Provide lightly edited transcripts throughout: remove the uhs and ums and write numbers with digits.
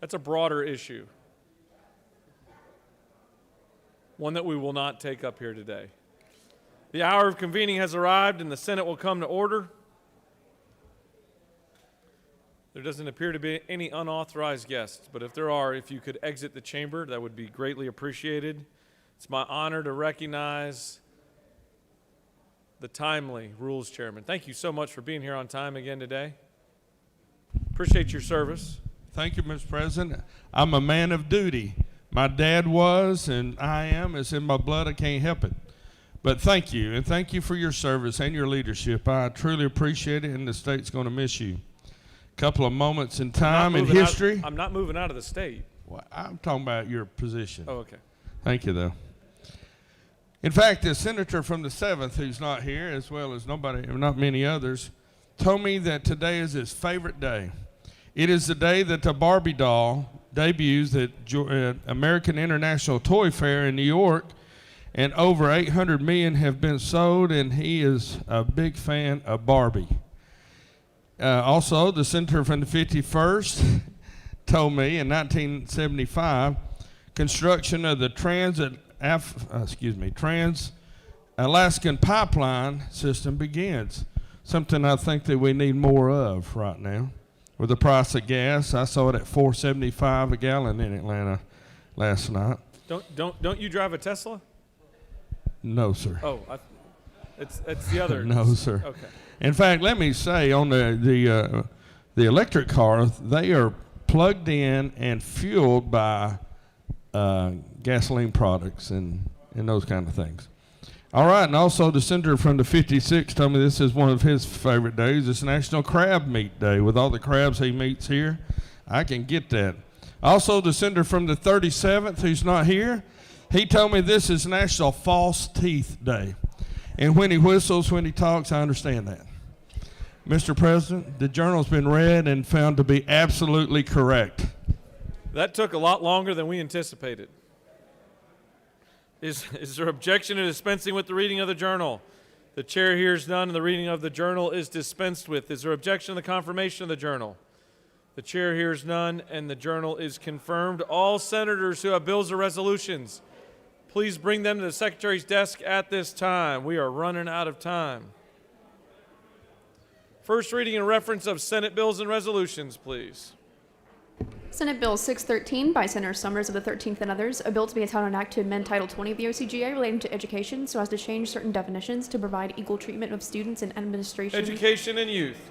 That's a broader issue. One that we will not take up here today. The hour of convening has arrived and the Senate will come to order. There doesn't appear to be any unauthorized guests, but if there are, if you could exit the chamber, that would be greatly appreciated. It's my honor to recognize the timely Rules Chairman. Thank you so much for being here on time again today. Appreciate your service. Thank you, Mr. President. I'm a man of duty. My dad was, and I am. It's in my blood. I can't help it. But thank you, and thank you for your service and your leadership. I truly appreciate it, and the state's going to miss you. A couple of moments in time in history. I'm not moving out of the state. Well, I'm talking about your position. Oh, okay. Thank you, though. In fact, the senator from the 7th, who's not here, as well as not many others, told me that today is his favorite day. It is the day that the Barbie doll debuts at American International Toy Fair in New York, and over 800 million have been sold, and he is a big fan of Barbie. Also, the senator from the 51st told me in 1975, construction of the Trans-Alaskan pipeline system begins, something I think that we need more of right now. With the price of gas, I saw it at $4.75 a gallon in Atlanta last night. Don't you drive a Tesla? No, sir. Oh, it's the other. No, sir. Okay. In fact, let me say on the electric car, they are plugged in and fueled by gasoline products and those kind of things. All right, and also the senator from the 56 told me this is one of his favorite days. It's National Crab Meat Day. With all the crabs he meets here, I can get that. Also, the senator from the 37th, who's not here, he told me this is National False Teeth Day. And when he whistles, when he talks, I understand that. Mr. President, the journal's been read and found to be absolutely correct. That took a lot longer than we anticipated. Is there objection to dispensing with the reading of the journal? The chair hears none, and the reading of the journal is dispensed with. Is there objection to the confirmation of the journal? The chair hears none, and the journal is confirmed. All senators who have bills or resolutions, please bring them to the secretary's desk at this time. We are running out of time. First reading and reference of Senate bills and resolutions, please. Senate Bill 613 by Senator Summers of the 13th and others, a bill to be entitled an act to amend Title 20 of the OCGA relating to education so as to change certain definitions to provide equal treatment of students in administration. Education and youth.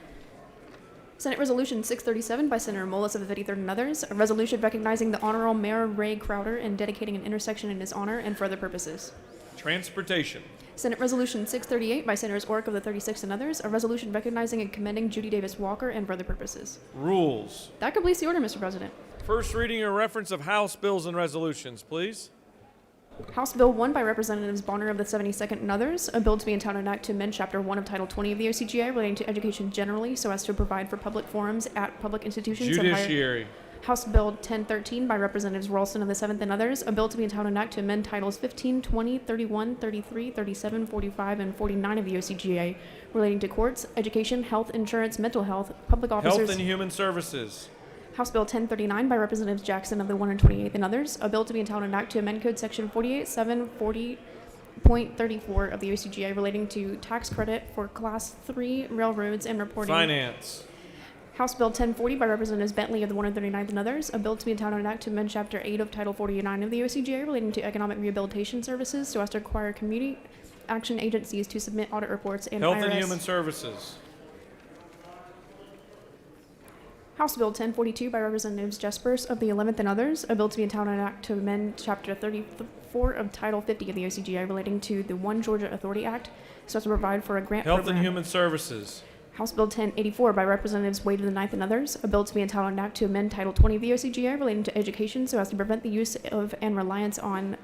Senate Resolution 637 by Senator Mullis of the 53rd and others, a resolution recognizing the Honorable Mayor Ray Crowder and dedicating an intersection in his honor and for other purposes. Transportation. Senate Resolution 638 by Senators Orrick of the 36th and others, a resolution recognizing and commending Judy Davis Walker and for other purposes. Rules. That completes the order, Mr. President. First reading and reference of House bills and resolutions, please. House Bill 1 by Representatives Bonner of the 72nd and others, a bill to be entitled an act to amend Chapter 1 of Title 20 of the OCGA relating to education generally so as to provide for public forums at public institutions. Judiciary. House Bill 1013 by Representatives Ralston of the 7th and others, a bill to be entitled an act to amend Titles 15, 20, 31, 33, 37, 45, and 49 of the OCGA relating to courts, education, health, insurance, mental health, public officers. Health and Human Services. House Bill 1039 by Representatives Jackson of the 128th and others, a bill to be entitled an act to amend Code Section 48.740.34 of the OCGA relating to tax credit for Class 3 railroads and reporting. Finance. House Bill 1040 by Representatives Bentley of the 139th and others, a bill to be entitled an act to amend Chapter 8 of Title 49 of the OCGA relating to economic rehabilitation services so as to require community action agencies to submit audit reports and Health IRS. and Human Services. House Bill 1042 by Representatives Jespers of the 11th and others, a bill to be entitled an act to amend Chapter 34 of Title 50 of the OCGA relating to the One Georgia Authority Act so as to provide for a grant Health program. and Human Services. House Bill 1084 by Representatives Wade of the 9th and others, a bill to be entitled an act to amend Title 20 of the OCGA relating to education so as to prevent the use of and reliance on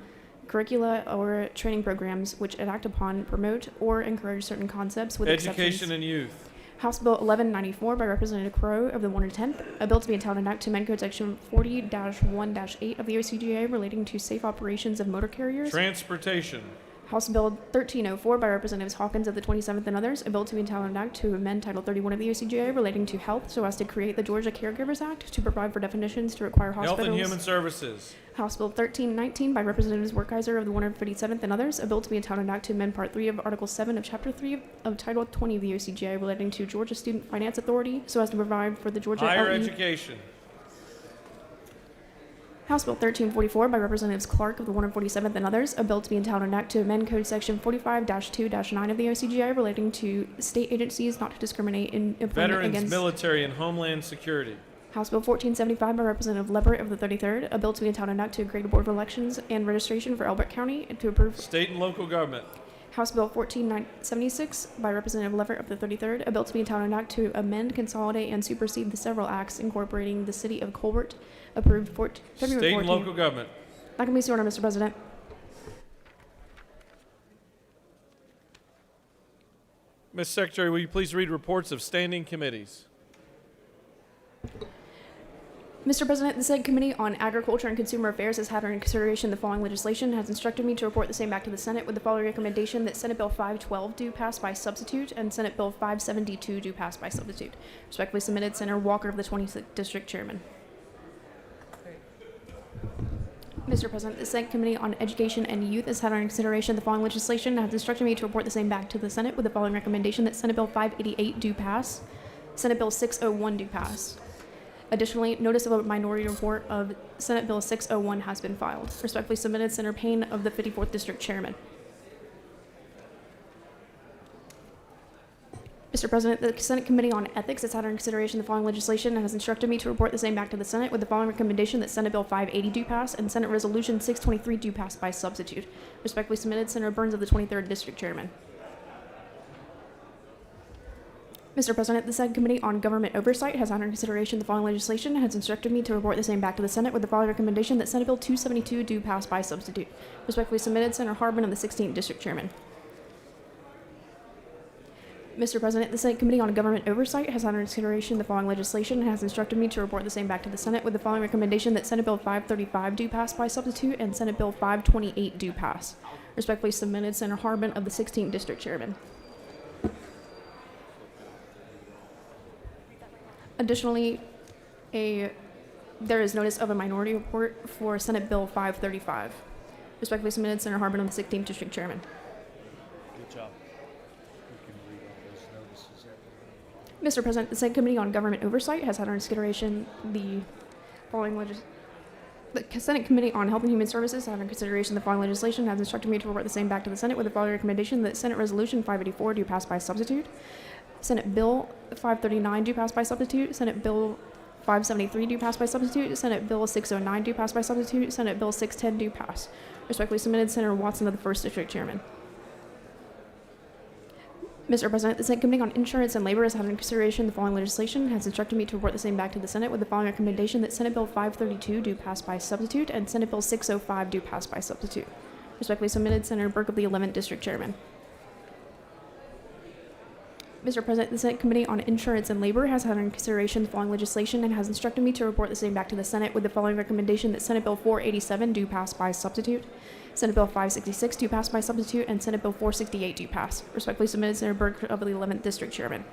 curricula or training programs which act upon, promote, or encourage certain concepts with Education exceptions. and Youth. House Bill 1194 by Representative Crowe of the 110th, a bill to be entitled an act to amend Code Section 40-1-8 of the OCGA relating to safe operations of motor carriers. Transportation. House Bill 1304 by Representatives Hawkins of the 27th and others, a bill to be entitled an act to amend Title 31 of the OCGA relating to health so as to create the Georgia Caregivers Act to provide for definitions to require Health hospitals. and Human Services. House Bill 1319 by Representatives Werkheiser of the 157th and others, a bill to be entitled an act to amend Part 3 of Article 7 of Chapter 3 of Title 20 of the OCGA relating to Georgia Student Finance Authority so as to provide for the Georgia Higher LE. Education. House Bill 1344 by Representatives Clark of the 147th and others, a bill to be entitled an act to amend Code Section 45-2-9 of the OCGA relating to state agencies not to discriminate in employment Veterans, against. Military, and Homeland Security. House Bill 1475 by Representative Leverett of the 33rd, a bill to be entitled an act to create a Board of Elections and Registration for Elbert County and to approve. State and Local Government. House Bill 1476 by Representative Leverett of the 33rd, a bill to be entitled an act to amend, consolidate, and supersede the several acts incorporating the City of Colbert, approved February 14th. State and Local Government. That can be the order, Mr. President. Ms. Secretary, will you please read reports of standing committees? Mr. President, the said Committee on Agriculture and Consumer Affairs has had under consideration the following legislation, has instructed me to report the same back to the Senate with the following recommendation: that Senate Bill 512 do pass by substitute and Senate Bill 572 do pass by substitute. Respectfully submitted, Senator Walker of the 26th District Chairman. Mr. President, the Senate Committee on Education and Youth has had under consideration the following legislation and has instructed me to report the same back to the Senate with the following recommendation: that Senate Bill 588 do pass, Senate Bill 601 do pass. Additionally, notice of a minority report of Senate Bill 601 has been filed. Respectfully submitted, Senator Payne of the 54th District Chairman. Mr. President, the Senate Committee on Ethics has had under consideration the following legislation and has instructed me to report the same back to the Senate with the following recommendation: that Senate Bill 580 do pass and Senate Resolution 623 do pass by substitute. Respectfully submitted, Senator Burns of the 23rd District Chairman. Mr. President, the Senate Committee on Government Oversight has under consideration the following legislation and has instructed me to report the same back to the Senate with the following recommendation: that Senate Bill 272 do pass by substitute. Respectfully submitted, Senator Harbin of the 16th District Chairman. Mr. President, the Senate Committee on Government Oversight has under consideration the following legislation and has instructed me to report the same back to the Senate with the following recommendation: that Senate Bill 535 do pass by substitute and Senate Bill 528 do pass. Respectfully submitted, Senator Harbin of the 16th District Chairman. Additionally, there is notice of a minority report for Senate Bill 535. Respectfully submitted, Senator Harbin of the 16th District Chairman. Good job. You can read all those notices. Mr. President, the Senate Committee on Government Oversight has had under consideration the following The Senate Committee on Health and Human Services has had under consideration the following legislation and has instructed me to report the same back to the Senate with the following recommendation: that Senate Resolution 584 do pass by substitute, Senate Bill 539 do pass by substitute, Senate Bill 573 do pass by substitute, Senate Bill 609 do pass by substitute, Senate Bill 610 do pass. Respectfully submitted, Senator Watson of the 1st District Chairman. Mr. President, the Senate Committee on Insurance and Labor has had in consideration the following legislation and has instructed me to report the same back to the Senate with the following recommendation: that Senate Bill 532 do pass by substitute and Senate Bill 605 do pass by substitute. Respectfully submitted, Senator Burke of the 11th District Chairman. Mr. President, the Senate Committee on Insurance and Labor has had in consideration the following legislation and has instructed me to report the same back to the Senate with the following recommendation: that Senate Bill 487 do pass by substitute, Senate Bill 566 do pass by substitute, and Senate Bill 468 do pass. Respectfully submitted, Senator Burke of the 11th District Chairman.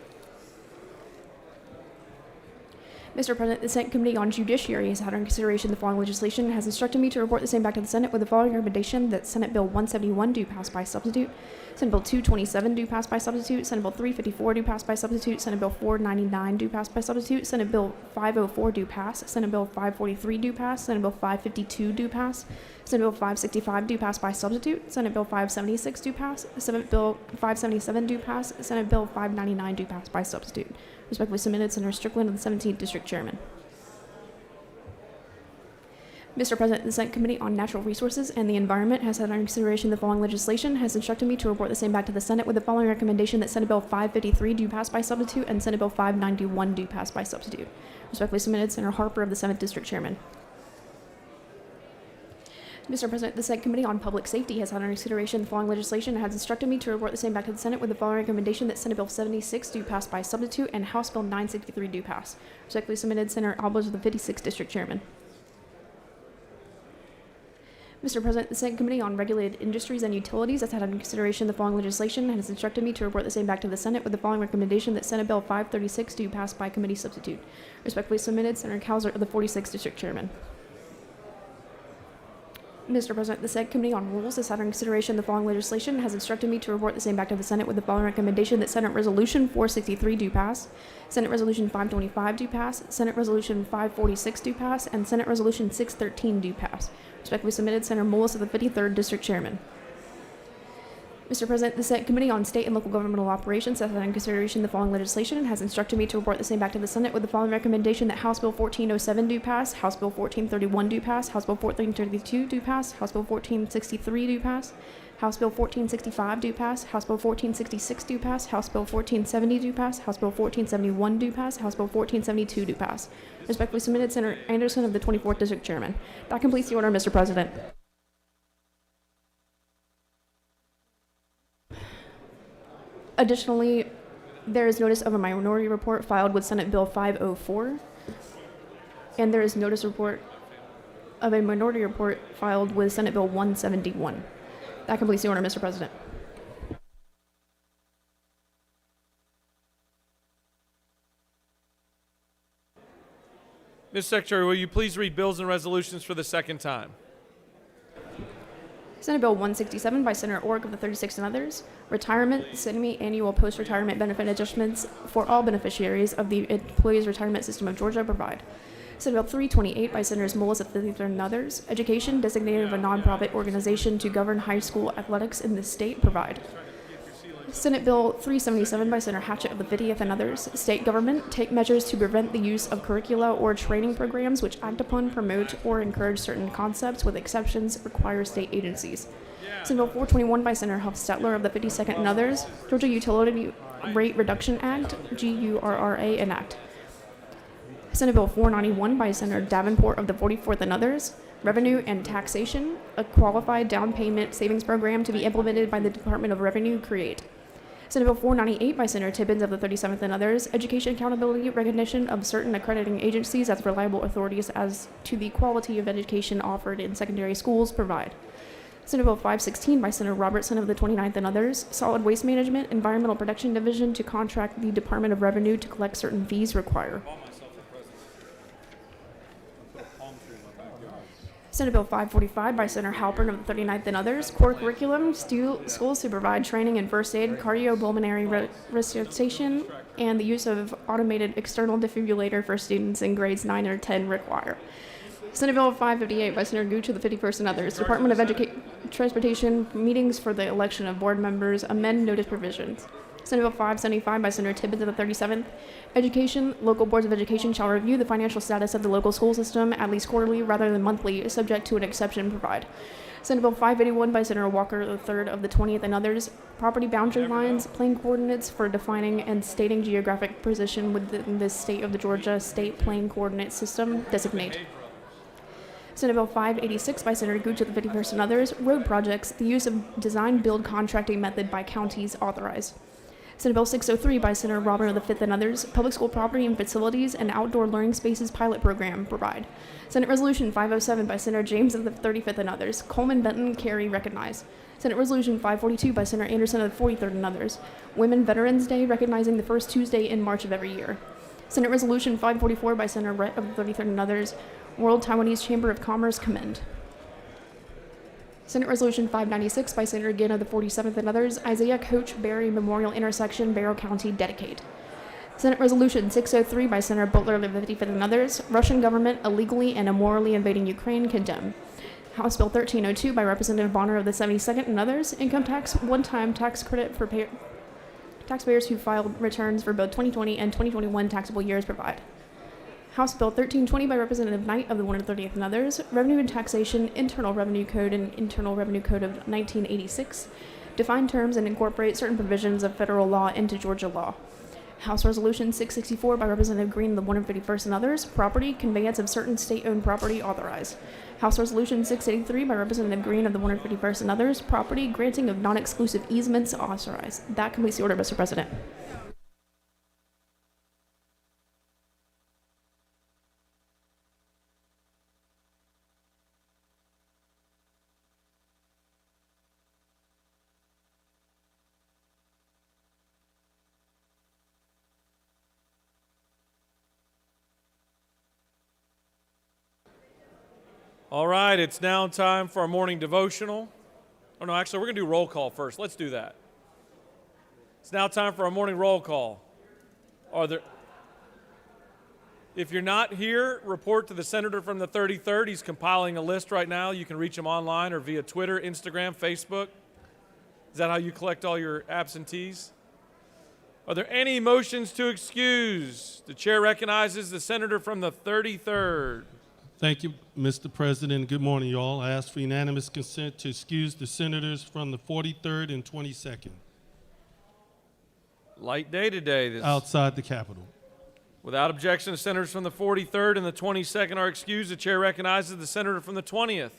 Mr. President, the Senate Committee on Judiciary has had in consideration the following legislation and has instructed me to report the same back to the Senate with the following recommendation: that Senate Bill 171 do pass by substitute, Senate Bill 227 do pass by substitute, Senate Bill 354 do pass by substitute, Senate Bill 499 do pass by substitute, Senate Bill 504 do pass, Senate Bill 543 do pass, Senate Bill 552 do pass, Senate Bill 565 do pass by substitute, Senate Bill 576 do pass, Senate Bill 577 do pass, Senate Bill 599 do pass by substitute. Respectfully submitted, Senator Strickland of the 17th District Chairman. Mr. President, the Senate Committee on Natural Resources and the Environment has had under consideration the following legislation, has instructed me to report the same back to the Senate with the following recommendation: that Senate Bill 553 do pass by substitute and Senate Bill 591 do pass by substitute. Respectfully submitted, Senator Harper of the 7th District Chairman. Mr. President, the Senate Committee on Public Safety has had under consideration the following legislation and has instructed me to report the same back to the Senate with the following recommendation: that Senate Bill 76 do pass by substitute and House Bill 963 do pass. Respectfully submitted, Senator Albers of the 56th District Chairman. Mr. President, the Senate Committee on Regulated Industries and Utilities has had under consideration the following legislation and has instructed me to report the same back to the Senate with the following recommendation that Senate Bill 536 do pass by committee substitute. Respectfully submitted, Senator Kauser of the 46th District Chairman. Mr. President, the Senate Committee on Rules has had under consideration the following legislation and has instructed me to report the same back to the Senate with the following recommendation that Senate Resolution 463 do pass, Senate Resolution 525 do pass, Senate Resolution 546 do pass, and Senate Resolution 613 do pass. Respectfully submitted, Senator Mullis of the 53rd District Chairman. Mr. President, the Senate Committee on State and Local Governmental Operations has had in consideration the following legislation and has instructed me to report the same back to the Senate with the following recommendation that House Bill 1407 do pass, House Bill 1431 do pass, House Bill 1432 do pass, House Bill 1463 do pass, House Bill 1465 do pass, House Bill 1466 do pass, House Bill 1470 do pass, House Bill 1471 do pass, House Bill 1472 do pass. Respectfully submitted, Senator Anderson of the 24th District Chairman. That completes the order, Mr. President. Additionally, there is notice of a minority report filed with Senate Bill 504, and there is notice report of a minority report filed with Senate Bill 171. That completes the order, Mr. President. Ms. Secretary, will you please read bills and resolutions for the second time? Senate Bill 167 by Senator Orrick of the 36th and others, retirement, semi-annual post-retirement benefit adjustments for all beneficiaries of the Employees Retirement System of Georgia provide. Senate Bill 328 by Senators Mullis of the 53rd and others, education designated of a nonprofit organization to govern high school athletics in the state provide. Senate Bill 377 by Senator Hatchett of the 50th and others, state government take measures to prevent the use of curricula or training programs which act upon, promote, or encourage certain concepts with exceptions require state agencies. Senate Bill 421 by Senator Huff-Stetler of the 52nd and others, Georgia Utility Rate Reduction Act, GURRA enact. Senate Bill 491 by Senator Davenport of the 44th and others, revenue and taxation, a qualified down payment savings program to be implemented by the Department of Revenue create. Senate Bill 498 by Senator Tibbins of the 37th and others, education accountability recognition of certain accrediting agencies as reliable authorities as to the quality of education offered in secondary schools provide. Senate Bill 516 by Senator Robertson of the 29th and others, solid waste management, environmental protection division to contract the Department of Revenue to collect certain fees require. Senate Bill 545 by Senator Halpern of the 39th and others, core curriculum, schools to provide training in first aid, cardiopulmonary resuscitation, and the use of automated external defibrillator for students in grades 9 or 10 require. Senate Bill 558 by Senator Gooch of the 51st and others, Department of Transportation, meetings for the election of board members, amend notice provisions. Senate Bill 575 by Senator Tibbins of the 37th, education, local boards of education shall review the financial status of the local school system at least quarterly rather than monthly, subject to an exception provide. Senate Bill 581 by Senator Walker III of the 20th and others, property boundary lines, plane coordinates for defining and stating geographic position within the state of the Georgia State Plane Coordinate System, designate. Senate Bill 586 by Senator Gooch of the 51st and others, road projects, the use of design-build contracting method by counties authorized. Senate Bill 603 by Senator Robert of the 5th and others, public school property and facilities and outdoor learning spaces pilot program provide. Senate Resolution 507 by Senator James of the 35th and others, Coleman, Benton, Carey recognized. Senate Resolution 542 by Senator Anderson of the 43rd and others, Women Veterans Day recognizing the first Tuesday in March of every year. Senate Resolution 544 by Senator Rhett of the 33rd and others, World Taiwanese Chamber of Commerce commend. Senate Resolution 596 by Senator Ginn of the 47th and others, Isaiah Coach Berry Memorial Intersection, Barrow County, dedicate. Senate Resolution 603 by Senator Butler of the 55th and others, Russian government illegally and immorally invading Ukraine, condemn. House Bill 1302 by Representative Bonner of the 72nd and others, income tax, one-time tax credit for taxpayers who filed returns for both 2020 and 2021 taxable years provide. House Bill 1320 by Representative Knight of the 130th and others, Revenue and Taxation, Internal Revenue Code and Internal Revenue Code of 1986, define terms and incorporate certain provisions of federal law into Georgia law. House Resolution 664 by Representative Green of the 151st and others, property, conveyance of certain state-owned property authorized. House Resolution 683 by Representative Green of the 151st and others, property, granting of non-exclusive easements authorized. That completes the order, Mr. President. All right, it's now time for our morning devotional. Oh, no, actually, we're going to do roll call first. Let's do that. It's now time for our morning roll call. If you're not here, report to the senator from the 33rd. He's compiling a list right now. You can reach him online or via Twitter, Instagram, Facebook. Is that how you collect all your absentees? Are there any motions to excuse? The chair recognizes the senator from the 33rd. Thank you, Mr. President. Good morning, y'all. I ask for unanimous consent to excuse the senators from the 43rd and 22nd Light day today. outside the Capitol. Without objection, the senators from the 43rd and the 22nd are excused. The chair recognizes the senator from the 20th.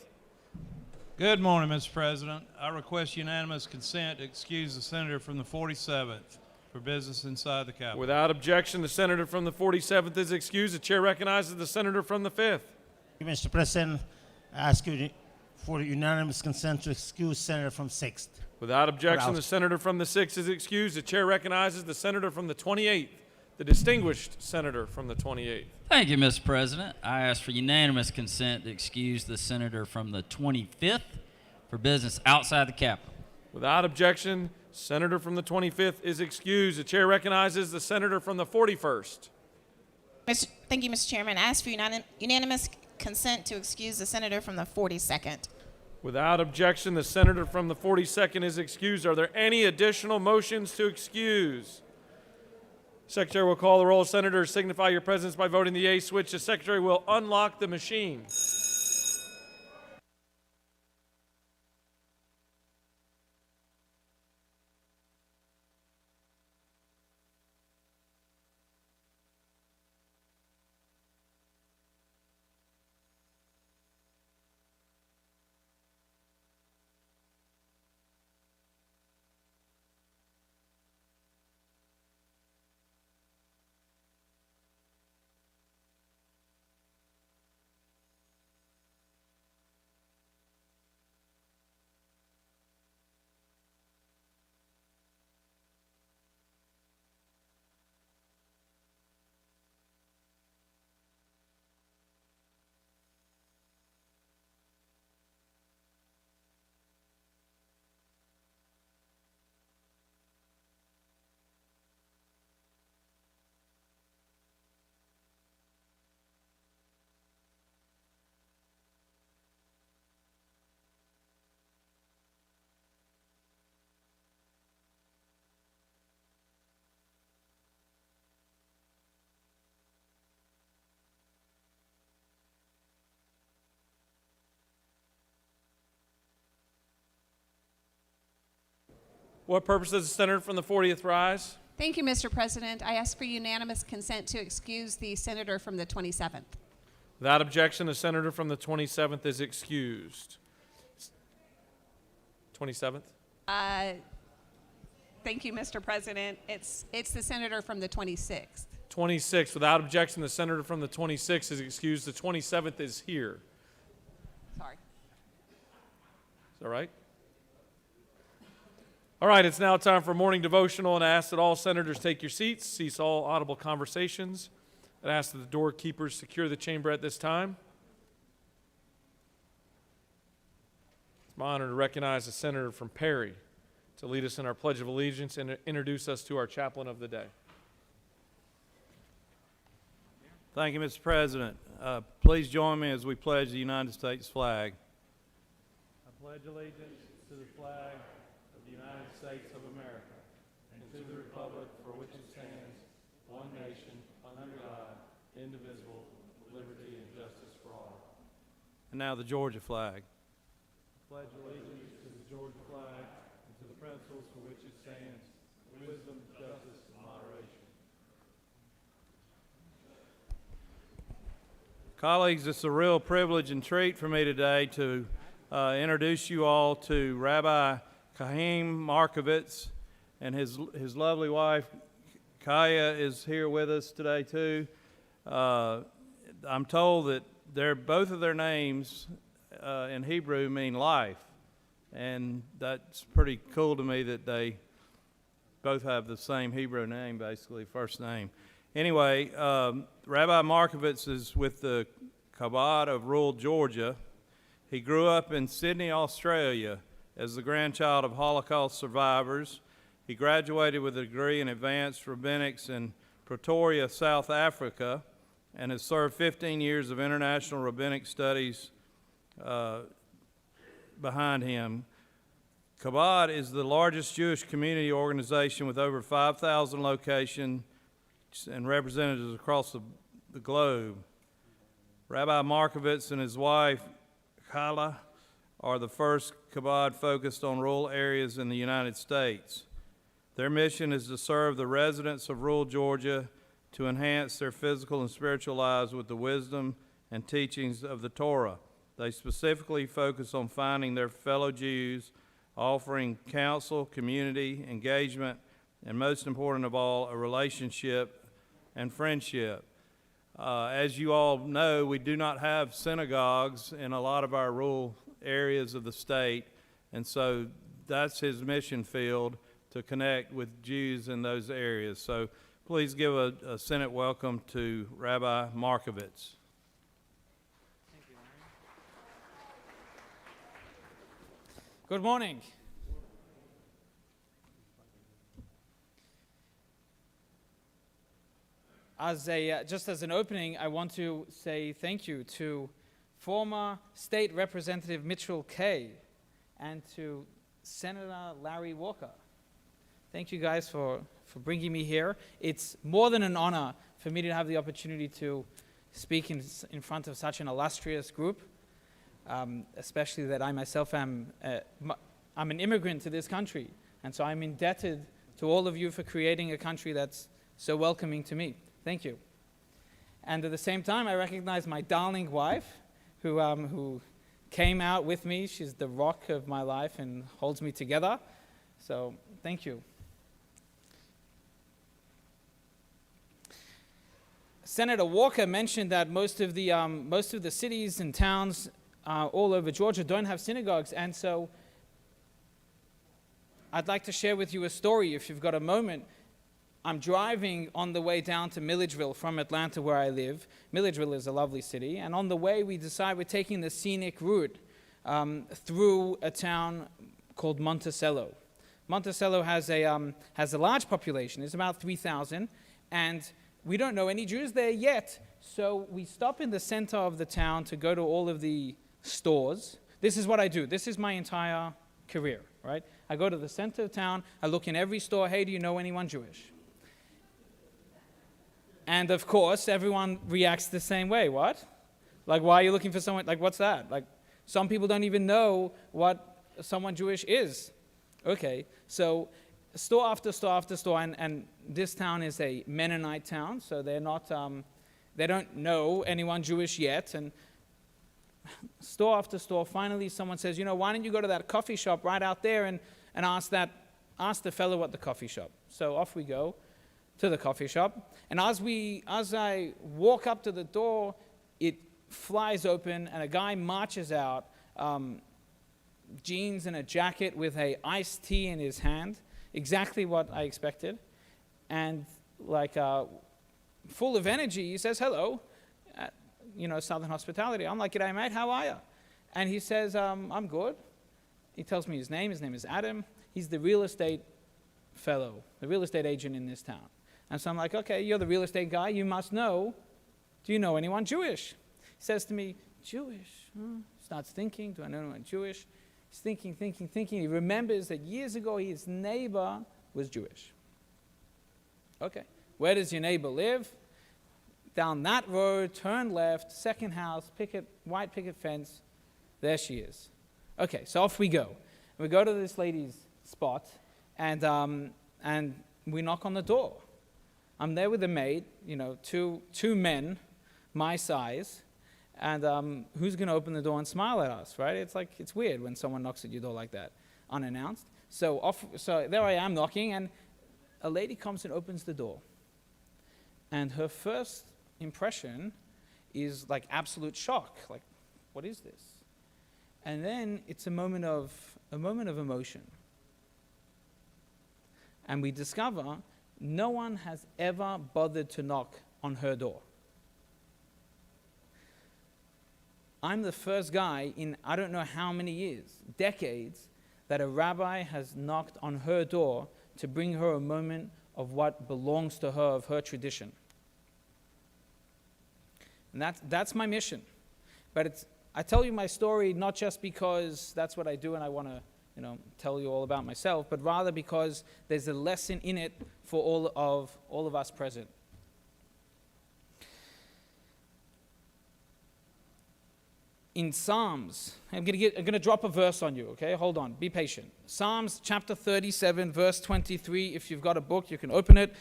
Good morning, Mr. President. I request unanimous consent to excuse the senator from the 47th for business inside the Capitol. Without objection, the senator from the 47th is excused. The chair recognizes the senator from the 5th. Mr. President, I ask you for unanimous consent to excuse Senator from 6th. Without objection, the senator from the 6th is excused. The chair recognizes the senator from the 28th, the distinguished senator from the 28th. Thank you, Mr. President. I ask for unanimous consent to excuse the senator from the 25th for business outside the Capitol. Without objection, senator from the 25th is excused. The chair recognizes the senator from the 41st. Thank you, Mr. Chairman. I ask for unanimous consent to excuse the senator from the 42nd. Without objection, the senator from the 42nd is excused. Are there any additional motions to excuse? Secretary will call the roll. Senators, signify your presence by voting the yea switch. The secretary will unlock the machine. What purpose does the senator from the 40th rise? Thank you, Mr. President. I ask for unanimous consent to excuse the senator from the 27th. Without objection, the senator from the 27th is excused. 27th? Thank you, Mr. President. It's the senater from the 26th. 26th. Without objection, the senator from the 26th is excused. The 27th is here. Sorry. Is that right? All right, it's now time for morning devotional, and I ask that all senators take your seats, cease all audible conversations, and ask that the doorkeepers secure the chamber at this time. It's my honor to recognize the senator from Perry to lead us in our Pledge of Allegiance and introduce us to our chaplain of the day. Thank you, Mr. President. Please join me as we pledge the United States flag. I pledge allegiance to the flag of the United States of America and to the republic for which it stands, one nation, under God, indivisible, with liberty and justice for all. And now the Georgia flag. I pledge allegiance to the Georgia flag and to the principles for which it stands, wisdom, justice, and moderation. Colleagues, it's a real privilege and treat for me today to introduce you all to Rabbi Kahim Markovitz, and his lovely wife, Kaya, is here with us today too. I'm told that both of their names in Hebrew mean life, and that's pretty cool to me that they both have the same Hebrew name, basically, first name. Anyway, Rabbi Markovitz is with the Chabad of rural Georgia, He grew up in Sydney, Australia, as the grandchild of Holocaust survivors. He graduated with a degree in advanced rabbinics in Pretoria, South Africa, and has served 15 years of international rabbinic studies behind him. Chabad is the largest Jewish community organization with over 5,000 locations and representatives across the globe. Rabbi Markovitz and his wife, Kala, are the first Chabad focused on rural areas in the United States. Their mission is to serve the residents of rural Georgia to enhance their physical and spiritual lives with the wisdom and teachings of the Torah. They specifically focus on finding their fellow Jews, offering counsel, community, engagement, and most important of all, a relationship and friendship. As you all know, we do not have synagogues in a lot of our rural areas of the state, and so that's his mission field, to connect with Jews in those areas. So please give a Senate welcome to Rabbi Markovitz. Good morning. Just as an opening, I want to say thank you to former State Representative Mitchell Kaye and to Senator Larry Walker. Thank you guys for bringing me here. It's more than an honor for me to have the opportunity to speak in front of such an illustrious group. Especially that I myself I'm an immigrant to this country, and so I'm indebted to all of you for creating a country that's so welcoming to me. Thank you. And at the same time, I recognize my darling wife, who came out with me. She's the rock of my life and holds me together. So thank you. Senator Walker mentioned that most of the cities and towns all over Georgia don't have synagogues, and so I'd like to share with you a story if you've got a moment. I'm driving on the way down to Milledgeville from Atlanta, where I live. Milledgeville is a lovely city, and on the way we decide we're taking the scenic route through a town called Monticello. Monticello has a large population. It's about 3,000, and we don't know any Jews there yet, so we stop in the center of the town to go to all of the stores. This is what I do. This is my entire career, right? I go to the center of town, I look in every store, hey, do you know anyone Jewish? And of course, everyone reacts the same way. What? Like, why are you looking for someone? Like, what's that? Like, some people don't even know what someone Jewish is. Okay, so store after store after store, and this town is a Mennonite town, so they're not, they don't know anyone Jewish yet, and store after store, finally someone says, why don't you go to that coffee shop right out there and ask the fellow at the coffee shop. So off we go to the coffee shop, and as I walk up to the door, it flies open, and a guy marches out, jeans and a jacket with a iced tea in his hand, exactly what I expected, and full of energy, he says, hello, Southern hospitality. I'm like, g'day mate, how are you? And he says, I'm good. He tells me his name is Adam. He's the real estate fellow, the real estate agent in this town. And so I'm like, okay, you're the real estate guy, you must know, do you know anyone Jewish? He says to me, Jewish? Starts thinking, do I know anyone Jewish? He's thinking. He remembers that years ago his neighbor was Jewish. Okay, where does your neighbor live? Down that road, turn left, second house, white picket fence, there she is. Okay, so off we go. We go to this lady's spot, and we knock on the door. I'm there with a maid, two men, my size, and who's going to open the door and smile at us, right? It's weird when someone knocks at your door like that, unannounced. So there I am knocking, and a lady comes and opens the door. And her first impression is like absolute shock, like, what is this? And then it's a moment of emotion. And we discover no one has ever bothered to knock on her door. I'm the first guy in I don't know how many years, decades, that a rabbi has knocked on her door to bring her a moment of what belongs to her, of her tradition. And that's my mission. But I tell you my story not just because that's what I do and I want to tell you all about myself, but rather because there's a lesson in it for all of us present. In Psalms, I'm going to drop a verse on you, okay? Hold on, be patient. Psalms chapter 37, verse 23. If you've got a book, you can open it.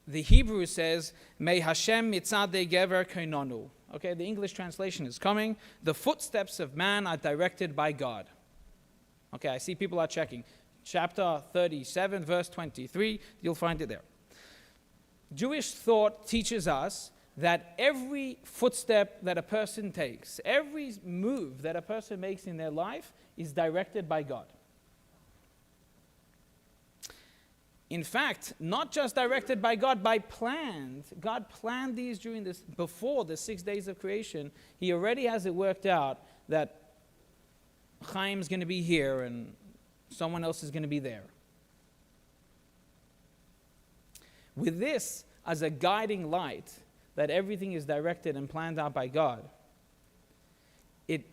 The Hebrew says, "May Hashem mitzadei gever koinonu." Okay, the English translation is coming. The footsteps of man are directed by God. Okay, I see people are checking. Chapter 37, verse 23, you'll find it there. Jewish thought teaches us that every footstep that a person takes, every move that a person makes in their life is directed by God. In fact, not just directed by God, God planned these before the 6 days of creation. He already has it worked out that Chaim's going to be here and someone else is going to be there. With this as a guiding light, that everything is directed and planned out by God, it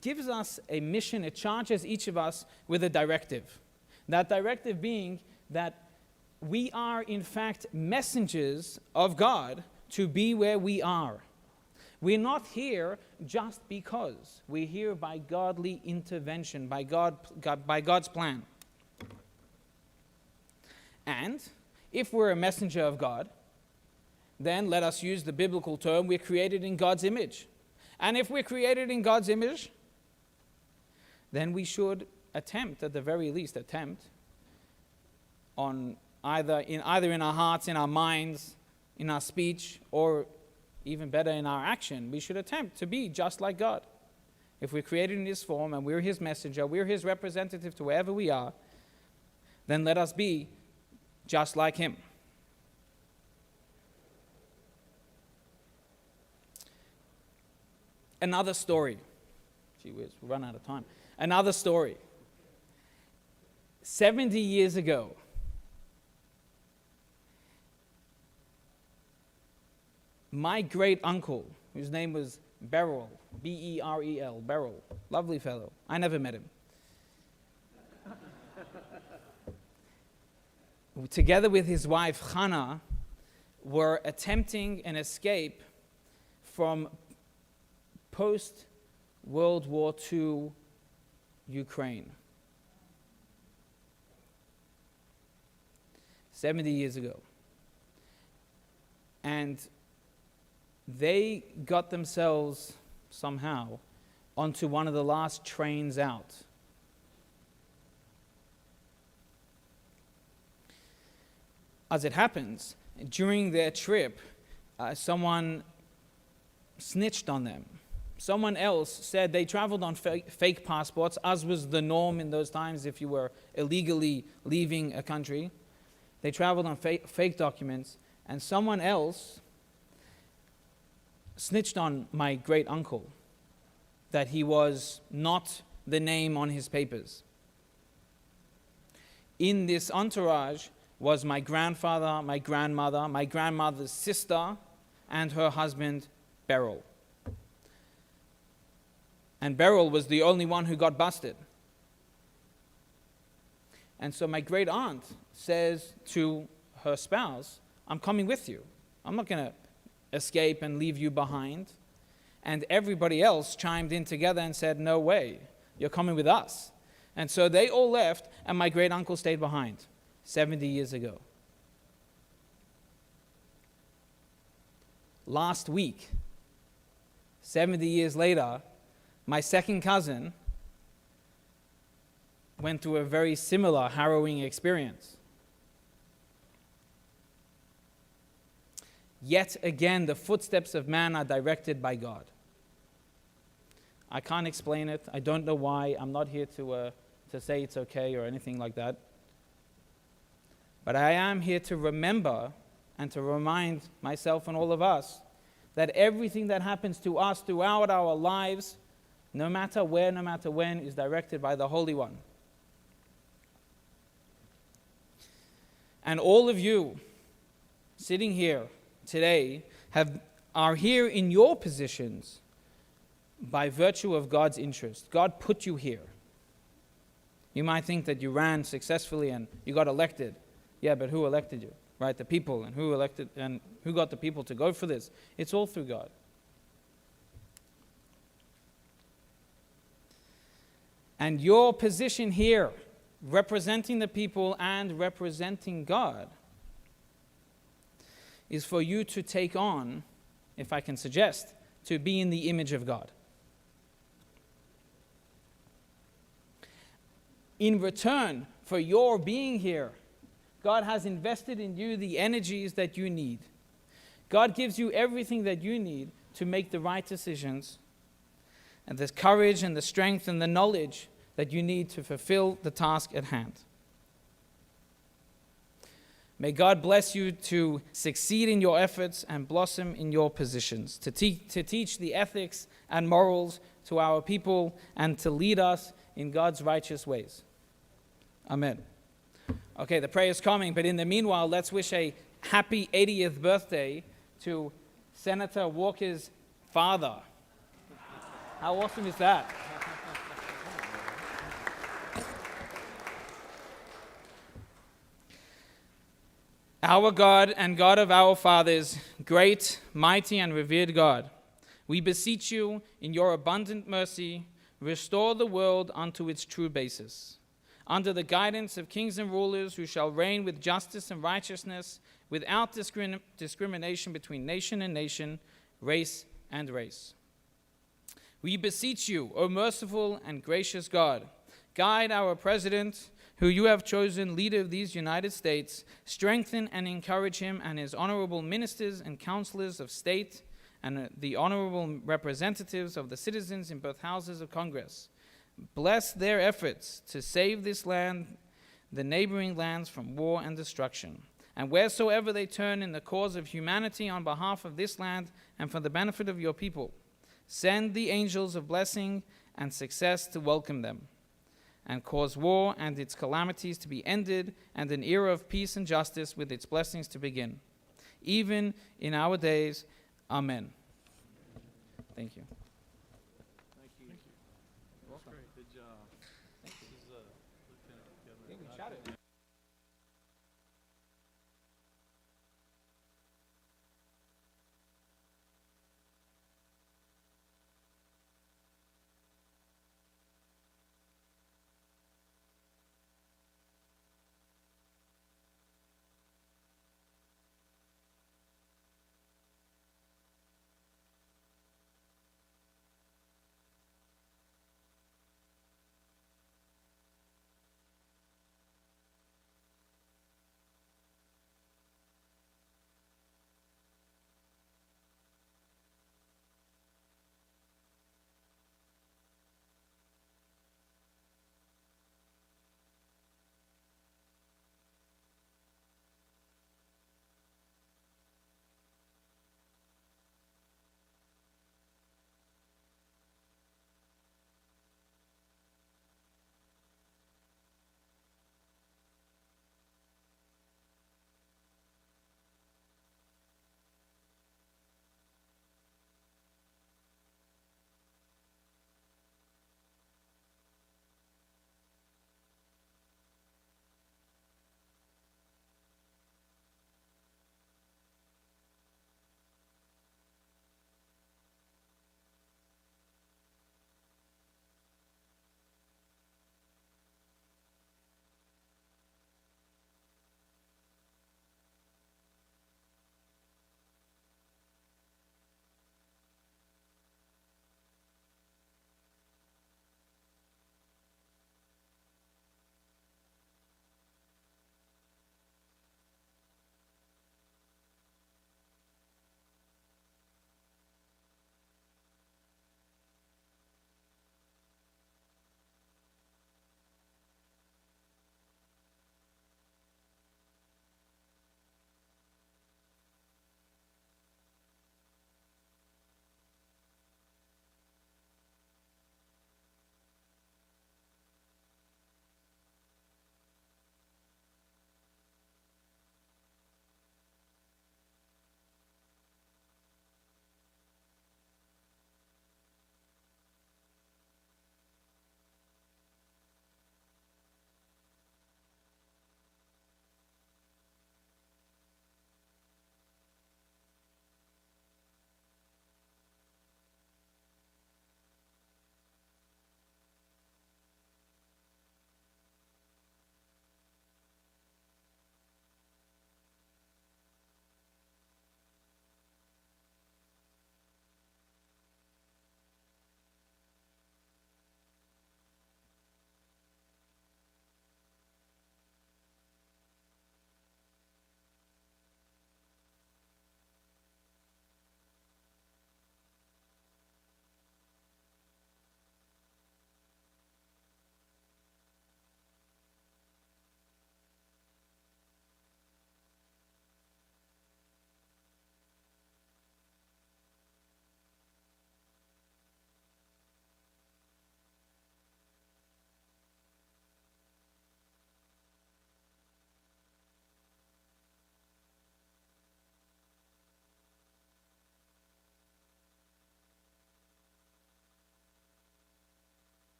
gives us a mission. It charges each of us with a directive. That directive being that we are in fact messengers of God to be where we are. We're not here just because. We're here by godly intervention, by God's plan. And if we're a messenger of God, then let us use the biblical term, we're created in God's image. And if we're created in God's image, then we should attempt, at the very least, on either in our hearts, in our minds, in our speech, or even better, in our action, we should attempt to be just like God. If we're created in His form and we're His messenger, we're His representative to wherever we are, then let us be just like Him. Another story. Gee whiz, we'll run out of time. Another story. 70 years ago, my great uncle, whose name was Beryl, B-E-R-E-L, Beryl, lovely fellow. I never met him. Together with his wife, Hannah, were attempting an escape from post-World War II Ukraine. 70 years ago. And they got themselves somehow onto one of the last trains out. As it happens, during their trip, someone snitched on them. Someone else said they traveled on fake passports, as was the norm in those times if you were illegally leaving a country. They traveled on fake documents, and someone else snitched on my great uncle that he was not the name on his papers. In this entourage was my grandfather, my grandmother, my grandmother's sister, and her husband, Beryl. And Beryl was the only one who got busted. And so my great aunt says to her spouse, I'm coming with you. I'm not going to escape and leave you behind. And everybody else chimed in together and said, no way, you're coming with us. And so they all left, and my great uncle stayed behind 70 years ago. Last week, 70 years later, my second cousin went through a very similar harrowing experience. Yet again, the footsteps of man are directed by God. I can't explain it. I don't know why. I'm not here to say it's okay or anything like that. But I am here to remember and to remind myself and all of us that everything that happens to us throughout our lives, no matter where, no matter when, is directed by the Holy One. And all of you sitting here today are here in your positions by virtue of God's interest. God put you here. You might think that you ran successfully and you got elected. Yeah, but who elected you? Right? The people. And who elected and who got the people to go for this? It's all through God. And your position here, representing the people and representing God, is for you to take on, if I can suggest, to be in the image of God. In return for your being here, God has invested in you the energies that you need. God gives you everything that you need to make the right decisions, and the courage and the strength and the knowledge that you need to fulfill the task at hand. May God bless you to succeed in your efforts and blossom in your positions, to teach the ethics and morals to our people and to lead us in God's righteous ways. Amen. Okay, the prayer is coming, but in the meanwhile, let's wish a happy 80th birthday to Senator Walker's father. How awesome is that? Our God and God of our fathers, great, mighty, and revered God, we beseech you in your abundant mercy, restore the world unto its true basis, under the guidance of kings and rulers who shall reign with justice and righteousness, without discrimination between nation and nation, race and race. We beseech you, O merciful and gracious God, guide our president, who you have chosen leader of these United States, strengthen and encourage him and his honorable ministers and counselors of state and the honorable representatives of the citizens in both houses of Congress. Bless their efforts to save this land, the neighboring lands from war and destruction. And wheresoever they turn in the cause of humanity on behalf of this land and for the benefit of your people, send the angels of blessing and success to welcome them, and cause war and its calamities to be ended, and an era of peace and justice with its blessings to begin. Even in our days, amen. Thank you. Thank you. That's great. Good job. This is Lieutenant Governor.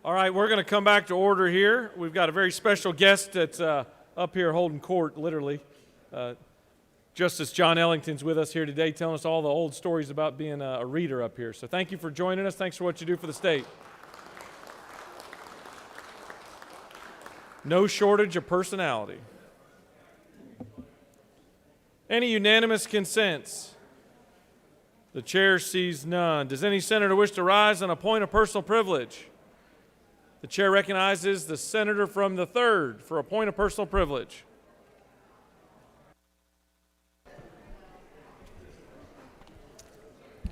All right, we're going to come back to order here. We've got a very special guest that's up here holding court, literally. Justice John Ellington's with us here today, telling us all the old stories about being a reader up here. So thank you for joining us. Thanks for what you do for the state. No shortage of personality. Any unanimous consents? The chair sees none. Does any senator wish to rise on a point of personal privilege? The chair recognizes the senator from the 3rd for a point of personal privilege.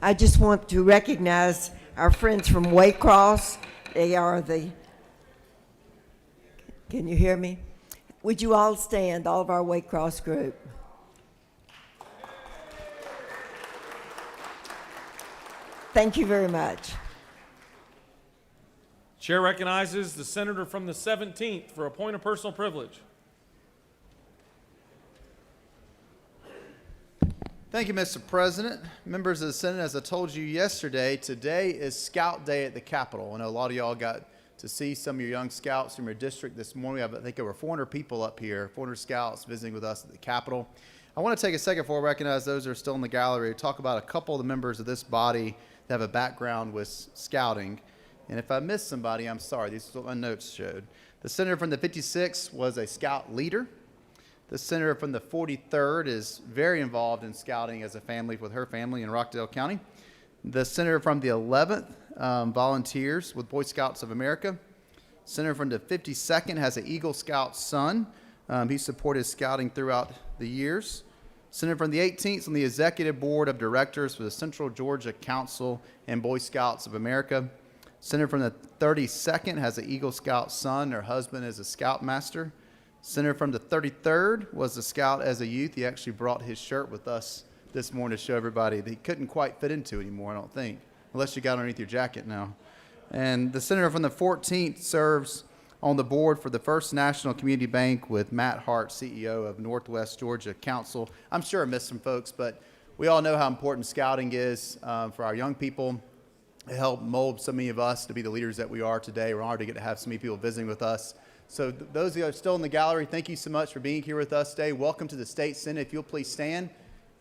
I just want to recognize our friends from Waycross. They are the, can you hear me? Would you all stand, all of our Waycross group? Thank you very much. Chair recognizes the senator from the 17th for a point of personal privilege. Thank you, Mr. President. Members of the Senate, as I told you yesterday, today is Scout Day at the Capitol. I know a lot of y'all got to see some of your young scouts from your district this morning. We have, I think, over 400 people up here, 400 scouts visiting with us at the Capitol. I want to take a second before I recognize those who are still in the gallery to talk about a couple of the members of this body that have a background with scouting. And if I missed somebody, I'm sorry. These are what my notes showed. The senator from the 56th was a scout leader. The senator from the 43rd is very involved in scouting as a family with her family in Rockdale County. The senator from the 11th volunteers with Boy Scouts of America. Senator from the 52nd has an Eagle Scout son. He supported scouting throughout the years. Senator from the 18th on the executive board of directors for the Central Georgia Council and Boy Scouts of America. Senator from the 32nd has an Eagle Scout son. Her husband is a scoutmaster. Senator from the 33rd was a scout as a youth. He actually brought his shirt with us this morning to show everybody that he couldn't quite fit into anymore, I don't think, unless you got underneath your jacket now. And the senator from the 14th serves on the board for the First National Community Bank with Matt Hart, CEO of Northwest Georgia Council. I'm sure I missed some folks, but we all know how important scouting is for our young people. It helped mold so many of us to be the leaders that we are today. We're honored to get to have so many people visiting with us. So those of you who are still in the gallery, thank you so much for being here with us today. Welcome to the State Senate. If you'll please stand.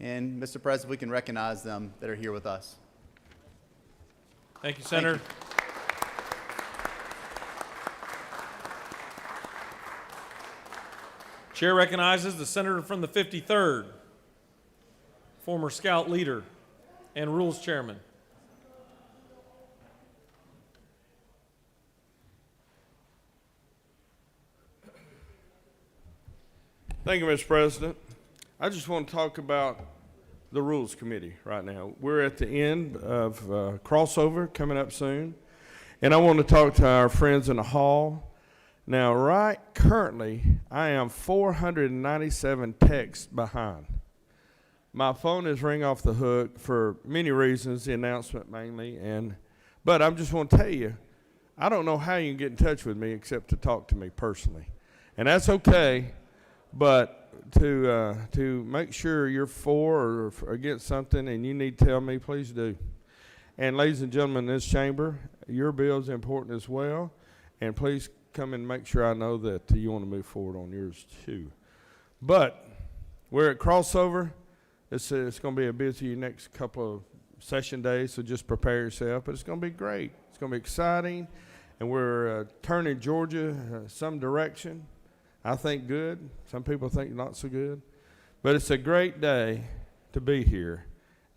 And Mr. President, we can recognize them that are here with us. Thank you, Senator. Thank you. Chair recognizes the senator from the 53rd, former scout leader and rules chairman. Thank you, Mr. President. I just want to talk about the Rules Committee right now. We're at the end of crossover coming up soon, and I want to talk to our friends in the hall. Now, right currently, I am 497 texts behind. My phone is ring off the hook for many reasons, the announcement mainly, but I just want to tell you, I don't know how you can get in touch with me except to talk to me personally, and that's okay. But to make sure you're for or against something and you need to tell me, please do. And ladies and gentlemen in this chamber, your bill is important as well. And please come and make sure I know that you want to move forward on yours too. But we're at crossover. It's going to be a busy next couple of session days, so just prepare yourself. But it's going to be great. It's going to be exciting. And we're turning Georgia some direction. I think good. Some people think not so good. But it's a great day to be here,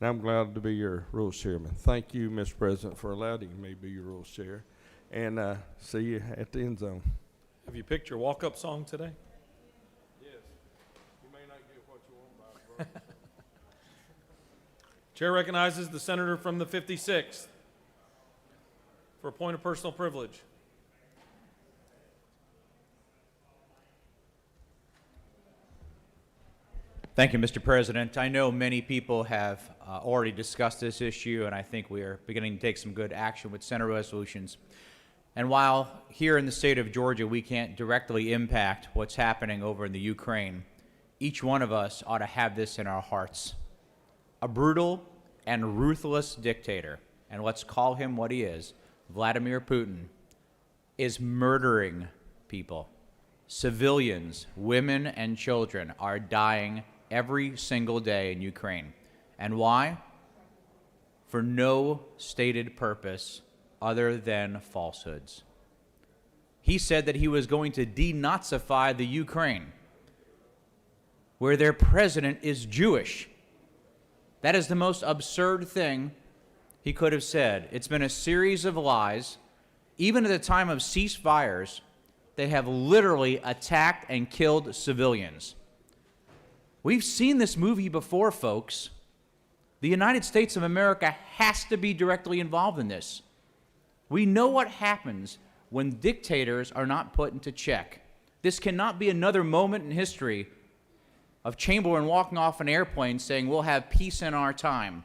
and I'm glad to be your rules chairman. Thank you, Mr. President, for allowing me to be your rules chair. And see you at the end zone. Have you picked your walk-up song today? Yes. You may not get what you want, Bob. Chair recognizes the senator from the 56th for a point of personal privilege. Thank you, Mr. President. I know many people have already discussed this issue, and I think we are beginning to take some good action with Senate resolutions. And while here in the state of Georgia we can't directly impact what's happening over in the Ukraine, each one of us ought to have this in our hearts. A brutal and ruthless dictator, and let's call him what he is, Vladimir Putin, is murdering people. Civilians, women and children are dying every single day in Ukraine. And why? For no stated purpose other than falsehoods. He said that he was going to denazify the Ukraine, where their president is Jewish. That is the most absurd thing he could have said. It's been a series of lies. Even at the time of ceasefires, they have literally attacked and killed civilians. We've seen this movie before, folks. The United States of America has to be directly involved in this. We know what happens when dictators are not put into check. This cannot be another moment in history of Chamberlain walking off an airplane saying, we'll have peace in our time,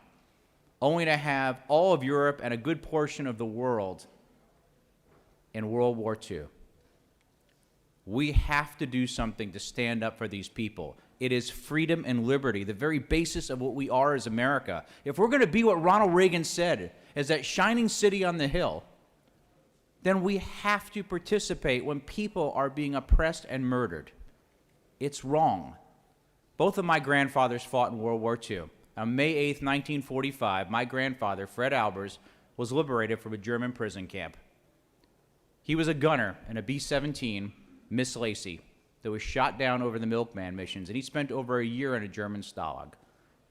only to have all of Europe and a good portion of the world in World War II. We have to do something to stand up for these people. It is freedom and liberty, the very basis of what we are as America. If we're going to be what Ronald Reagan said, as that shining city on the hill, then we have to participate when people are being oppressed and murdered. It's wrong. Both of my grandfathers fought in World War II. On May 8th, 1945, my grandfather, Fred Albers, was liberated from a German prison camp. He was a gunner in a B-17, Miss Lacey, that was shot down over the milkman missions, and he spent over a year in a German stalag.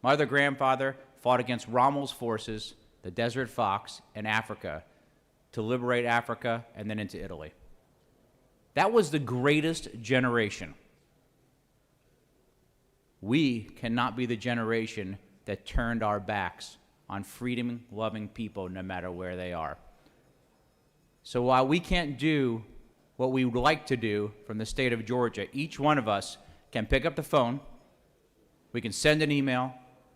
My other grandfather fought against Rommel's forces, the Desert Fox, in Africa, to liberate Africa and then into Italy. That was the greatest generation. We cannot be the generation that turned our backs on freedom-loving people no matter where they are. So while we can't do what we would like to do from the state of Georgia, each one of us can pick up the phone, we can send an email,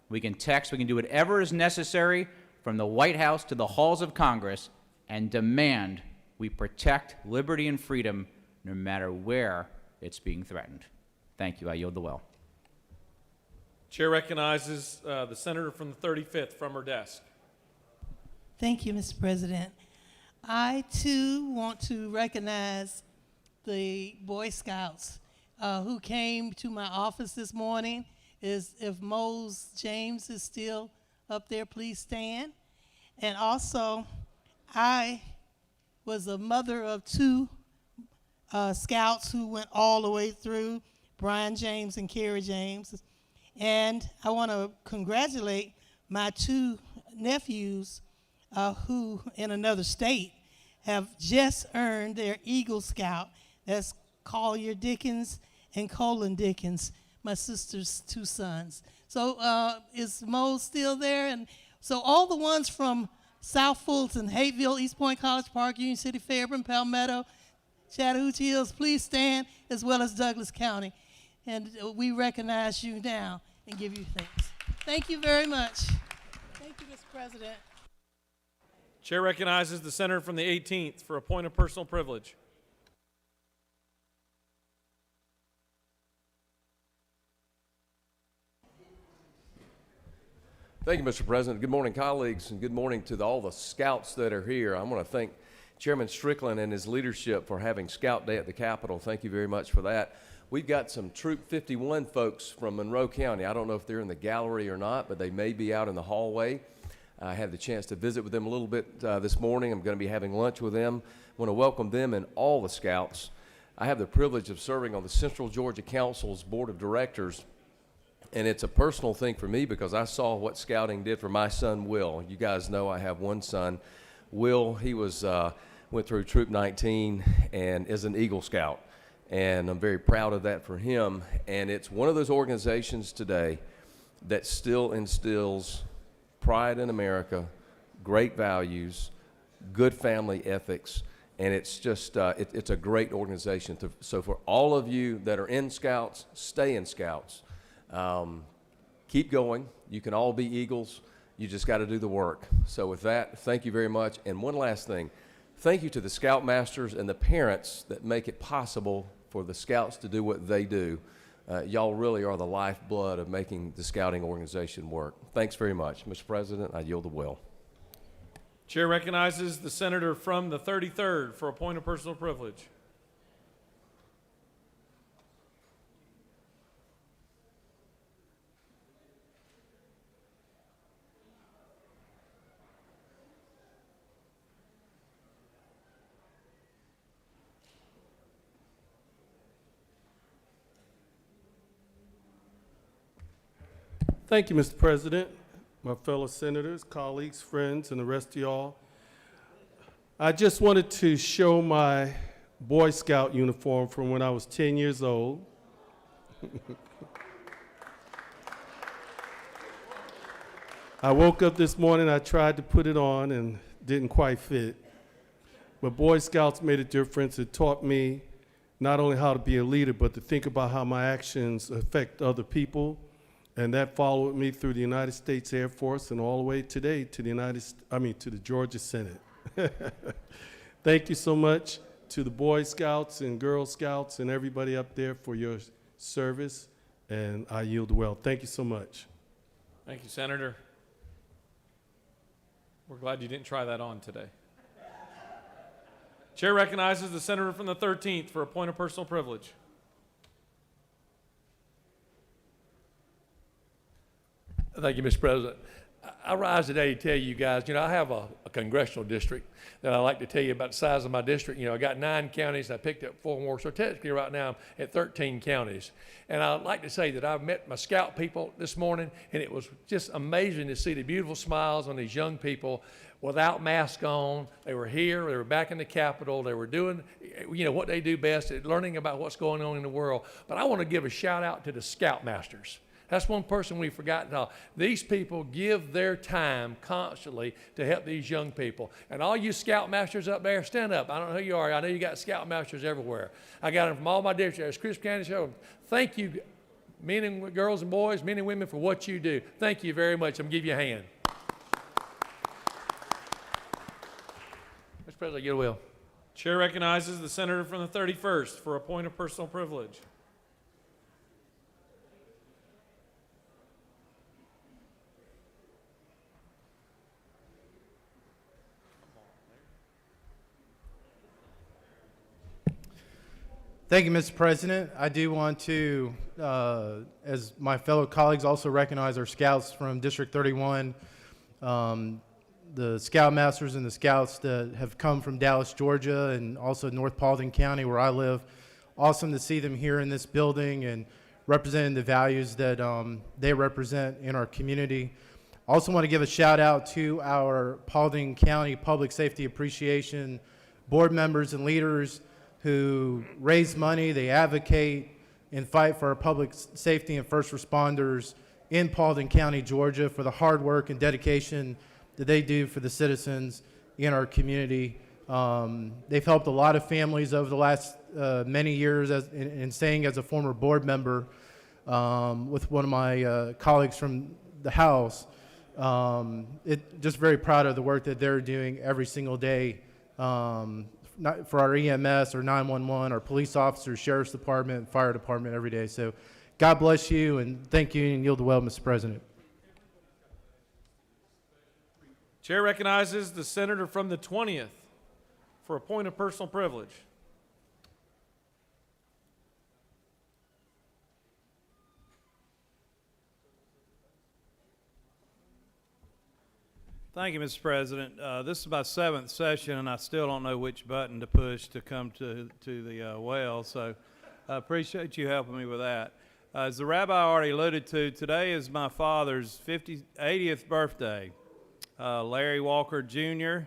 we can text, we can do whatever is necessary from the White House to the halls of Congress and demand we protect liberty and freedom no matter where it's being threatened. Thank you. I yield the well. Chair recognizes the senator from the 35th from her desk. Thank you, Mr. President. I, too, want to recognize the Boy Scouts who came to my office this morning. If Mose James is still up there, please stand. And also, I was a mother of two scouts who went all the way through, Brian James and Carrie James. And I want to congratulate my two nephews who, in another state, have just earned their Eagle Scout. That's Collier Dickens and Colin Dickens, my sister's two sons. So is Mo still there? And so all the ones from South Fulton, Hateville, East Point College Park, Union City, Fairburn, Palmetto, Chattahoochee Hills, please stand, as well as Douglas County. And we recognize you now and give you thanks. Thank you very much. Thank you, Mr. President. Chair recognizes the senator from the 18th for a point of personal privilege. Thank you, Mr. President. Good morning, colleagues, and good morning to all the scouts that are here. I want to thank Chairman Strickland and his leadership for having Scout Day at the Capitol. Thank you very much for that. We've got some Troop 51 folks from Monroe County. I don't know if they're in the gallery or not, but they may be out in the hallway. I had the chance to visit with them a little bit this morning. I'm going to be having lunch with them. I want to welcome them and all the scouts. I have the privilege of serving on the Central Georgia Council's Board of Directors, and it's a personal thing for me because I saw what scouting did for my son, Will. You guys know I have one son. Will, he was went through Troop 19 and is an Eagle Scout, and I'm very proud of that for him. And it's one of those organizations today that still instills pride in America, great values, good family ethics, and it's just it's a great organization. So for all of you that are in Scouts, stay in Scouts. Keep going. You can all be Eagles. You just got to do the work. So with that, thank you very much. And one last thing, thank you to the Scoutmasters and the parents that make it possible for the Scouts to do what they do. Y'all really are the lifeblood of making the Scouting organization work. Thanks very much. Mr. President, I yield the will. Chair recognizes the senator from the 33rd for a point of personal privilege. Thank you, Mr. President, my fellow senators, colleagues, friends, and the rest of y'all. I just wanted to show my Boy Scout uniform from when I was 10 years old. I woke up this morning, I tried to put it on and didn't quite fit. But Boy Scouts made a difference. It taught me not only how to be a leader, but to think about how my actions affect other people. And that followed me through the United States Air Force and all the way today to the Georgia Senate. Thank you so much to the Boy Scouts and Girl Scouts and everybody up there for your service, and I yield well. Thank you so much. Thank you, Senator. We're glad you didn't try that on today. Chair recognizes the senator from the 13th for a point of personal privilege. Thank you, Mr. President. I rise today to tell you guys, I have a congressional district that I like to tell you about the size of my district. I got 9 counties, and I picked up 4 more, so technically right now I'm at 13 counties. And I'd like to say that I've met my Scout people this morning, and it was just amazing to see the beautiful smiles on these young people without masks on. They were here, they were back in the Capitol, they were doing, what they do best, learning about what's going on in the world. But I want to give a shout out to the Scoutmasters. That's one person we've forgotten. These people give their time constantly to help these young people. And all you Scoutmasters up there, stand up. I don't know who you are. I know you got Scoutmasters everywhere. I got them from all my districts. There's Chris County Show. Thank you, men and girls and boys, men and women, for what you do. Thank you very much. I'm going to give you a hand. Mr. President, you will. Chair recognizes the senator from the 31st for a point of personal privilege. Thank you, Mr. President. I do want to, as my fellow colleagues, also recognize our scouts from District 31, the Scoutmasters and the scouts that have come from Dallas, Georgia, and also North Paulding County, where I live. Awesome to see them here in this building and representing the values that they represent in our community. Also want to give a shout out to our Paulding County Public Safety Appreciation board members and leaders who raise money, they advocate and fight for our public safety and first responders in Paulding County, Georgia, for the hard work and dedication that they do for the citizens in our community. They've helped a lot of families over the last many years, and saying as a former board member with one of my colleagues from the House, just very proud of the work that they're doing every single day. Not for our EMS or 911, our police officers, sheriff's department, fire department every day. So God bless you, and thank you, and yield well, Mr. President. Chair recognizes the senator from the 20th for a point of personal privilege. Thank you, Mr. President. This is my 7th session, and I still don't know which button to push to come to the well, so I appreciate you helping me with that. As the rabbi already alluded to, today is my father's 80th birthday, Larry Walker Jr.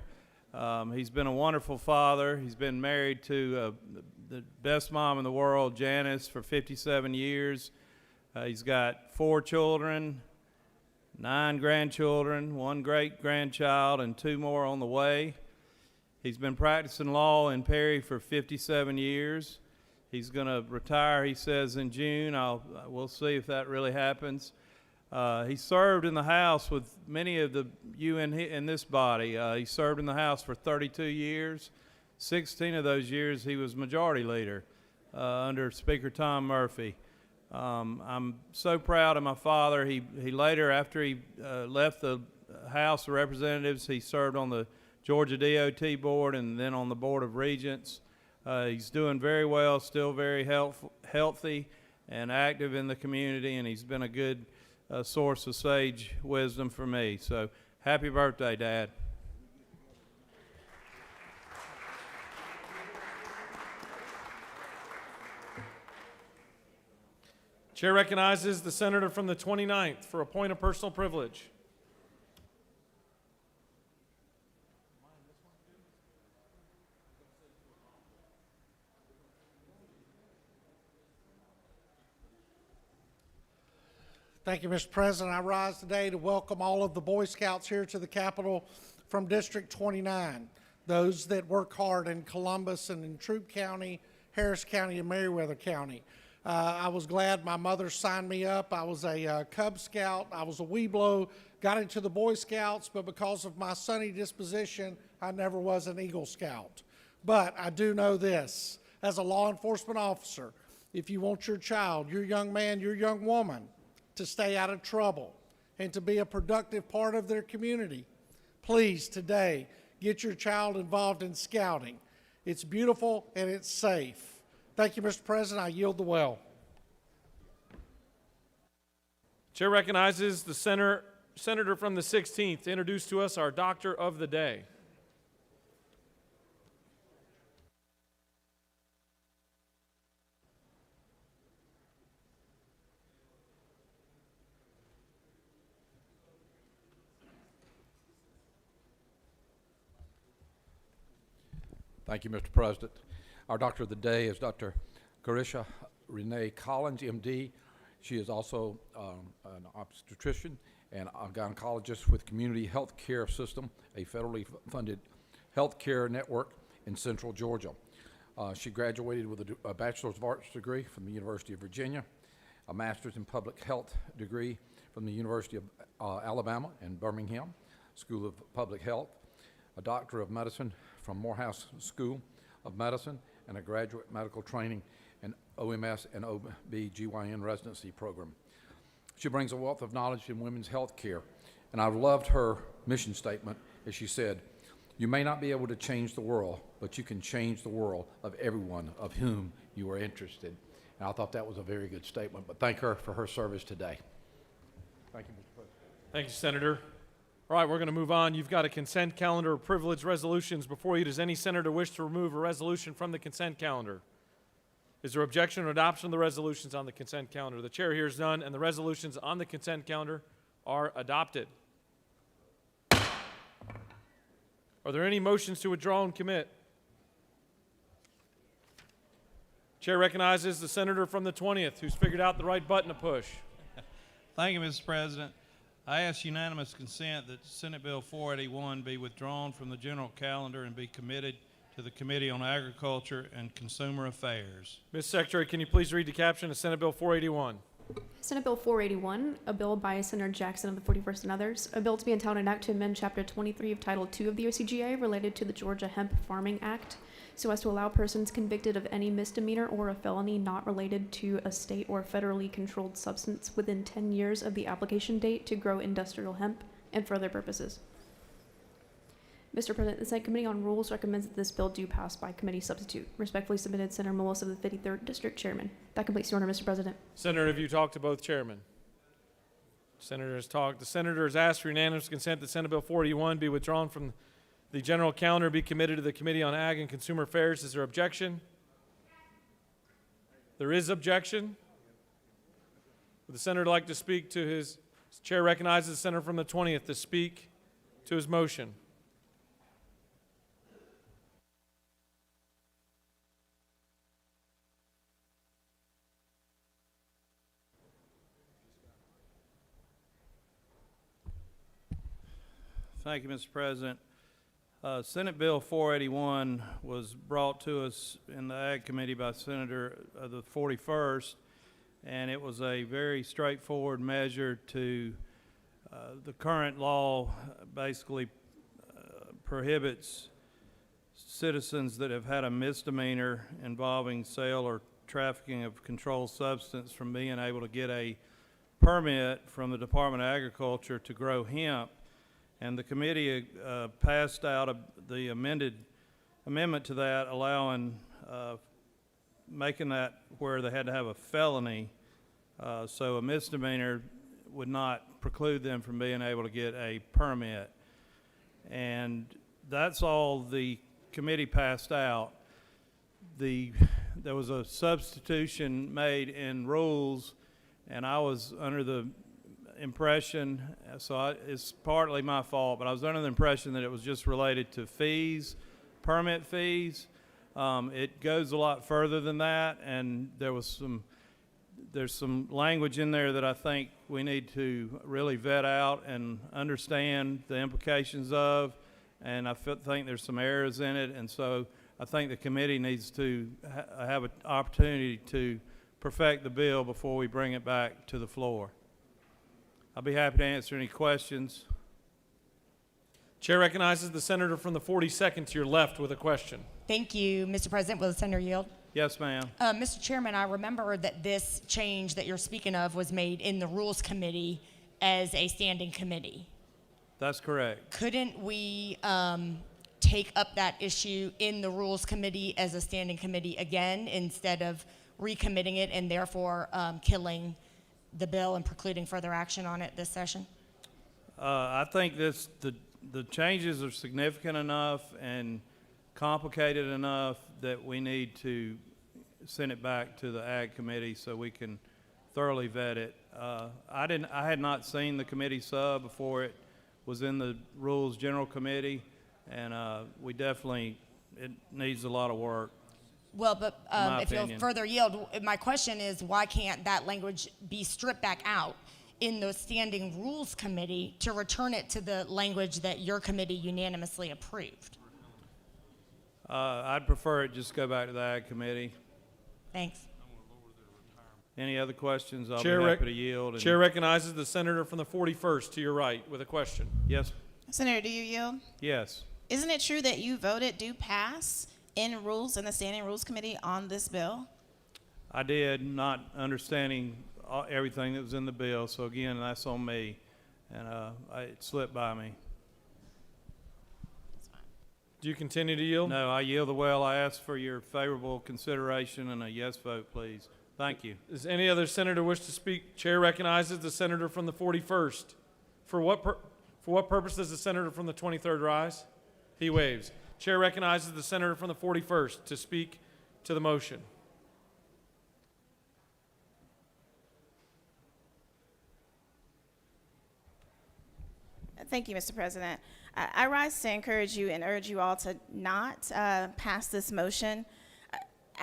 He's been a wonderful father. He's been married to the best mom in the world, Janice, for 57 years. He's got 4 children, 9 grandchildren, 1 great-grandchild, and 2 more on the way. He's been practicing law in Perry for 57 years. He's going to retire, he says, in June. We'll see if that really happens. He served in the House with many of you in this body. He served in the House for 32 years. 16 of those years he was Majority Leader under Speaker Tom Murphy. I'm so proud of my father. He later, after he left the House of Representatives, he served on the Georgia DOT board and then on the Board of Regents. He's doing very well, still very healthy and active in the community, and he's been a good source of sage wisdom for me. So happy birthday, Dad. Chair recognizes the senator from the 29th for a point of personal privilege. Thank you, Mr. President. I rise today to welcome all of the Boy Scouts here to the Capitol from District 29, those that work hard in Columbus and in Troup County, Harris County, and Meriwether County. I was glad my mother signed me up. I was a Cub Scout. I was a Weeblo, got into the Boy Scouts, but because of my sunny disposition, I never was an Eagle Scout. But I do know this, as a law enforcement officer, if you want your child, your young man, your young woman, to stay out of trouble and to be a productive part of their community, please today get your child involved in scouting. It's beautiful and it's safe. Thank you, Mr. President. I yield the well. Chair recognizes the senator from the 16th to introduce to us our Doctor of the Day. Thank you, Mr. President. Our Doctor of the Day is Dr. Garisha Renee Collins, MD. She is also an obstetrician and a gynecologist with Community Health Care System, a federally funded health care network in Central Georgia. She graduated with a Bachelor's of Arts degree from the University of Virginia, a Master's in Public Health degree from the University of Alabama in Birmingham School of Public Health, a Doctor of Medicine from Morehouse School of Medicine, and a graduate medical training in OMS and OB/GYN residency program. She brings a wealth of knowledge in women's health care, and I've loved her mission statement as she said, "You may not be able to change the world, but you can change the world of everyone of whom you are interested." And I thought that was a very good statement, but thank her for her service today. Thank you, Mr. President. Thank you, Senator. All right, we're going to move on. You've got a consent calendar of privileged resolutions before you. Does any senator wish to remove a resolution from the consent calendar? Is there objection or adoption of the resolutions on the consent calendar? The chair hears none, and the resolutions on the consent calendar are adopted. Are there any motions to withdraw and commit? Chair recognizes the senator from the 20th who's figured out the right button to push. Thank you, Mr. President. I ask unanimous consent that Senate Bill 481 be withdrawn from the general calendar and be committed to the Committee on Agriculture and Consumer Affairs. Ms. Secretary, can you please read the caption of Senate Bill 481? Senate Bill 481, a bill by Senator Jackson of the 41st and others, a bill to be entitled an act to amend Chapter 23 of Title II of the OCGA related to the Georgia Hemp Farming Act so as to allow persons convicted of any misdemeanor or a felony not related to a state or federally controlled substance within 10 years of the application date to grow industrial hemp and for other purposes. Mr. President, the Senate Committee on Rules recommends that this bill do pass by committee substitute. Respectfully submitted, Senator Mullis of the 53rd District Chairman. That completes the order, Mr. President. Senator, have you talked to both chairmen? Senator has talked. The senator has asked for unanimous consent that Senate Bill 481 be withdrawn from the general calendar, be committed to the Committee on Ag and Consumer Affairs. Is there objection? There is objection. Would the senator like to speak to his chair recognizes the senator from the 20th to speak to his motion. Thank you, Mr. President. Senate Bill 481 was brought to us in the Ag Committee by Senator of the 41st, and it was a very straightforward measure to the current law basically prohibits citizens that have had a misdemeanor involving sale or trafficking of controlled substance from being able to get a permit from the Department of Agriculture to grow hemp. And the committee passed out the amendment to that, allowing, making that where they had to have a felony, so a misdemeanor would not preclude them from being able to get a permit. And that's all the committee passed out. There was a substitution made in rules, and I was under the impression, it's partly my fault, but I was under the impression that it was just related to fees, permit fees. It goes a lot further than that, and there's some language in there that I think we need to really vet out and understand the implications of, and I think there's some errors in it, and so I think the committee needs to have an opportunity to perfect the bill before we bring it back to the floor. I'll be happy to answer any questions. Chair recognizes the senator from the 42nd to your left with a question. Thank you, Mr. President. Will the senator yield? Yes, ma'am. Mr. Chairman, I remember that this change that you're speaking of was made in the Rules Committee as a standing committee. That's correct. Couldn't we take up that issue in the Rules Committee as a standing committee again instead of recommitting it and therefore killing the bill and precluding further action on it this session? I think the changes are significant enough and complicated enough that we need to send it back to the Ag Committee so we can thoroughly vet it. I had not seen the committee sub before it was in the Rules General Committee, and it needs a lot of work. Well, but if you'll further yield, my question is, why can't that language be stripped back out in the Standing Rules Committee to return it to the language that your committee unanimously approved? I'd prefer it just go back to the Ag Committee. Thanks. Any other questions? I'll be happy to yield. Chair recognizes the senator from the 41st to your right with a question. Yes. Senator, do you yield? Yes. Isn't it true that you voted do pass in rules in the Standing Rules Committee on this bill? I did, not understanding everything that was in the bill. So again, that's on me, and it slipped by me. Do you continue to yield? No, I yield the well. I ask for your favorable consideration and a yes vote, please. Thank you. Does any other senator wish to speak? Chair recognizes the senator from the 41st. For what purpose does the senator from the 23rd rise? He waves. Chair recognizes the senator from the 41st to speak to the motion. Thank you, Mr. President. I rise to encourage you and urge you all to not pass this motion.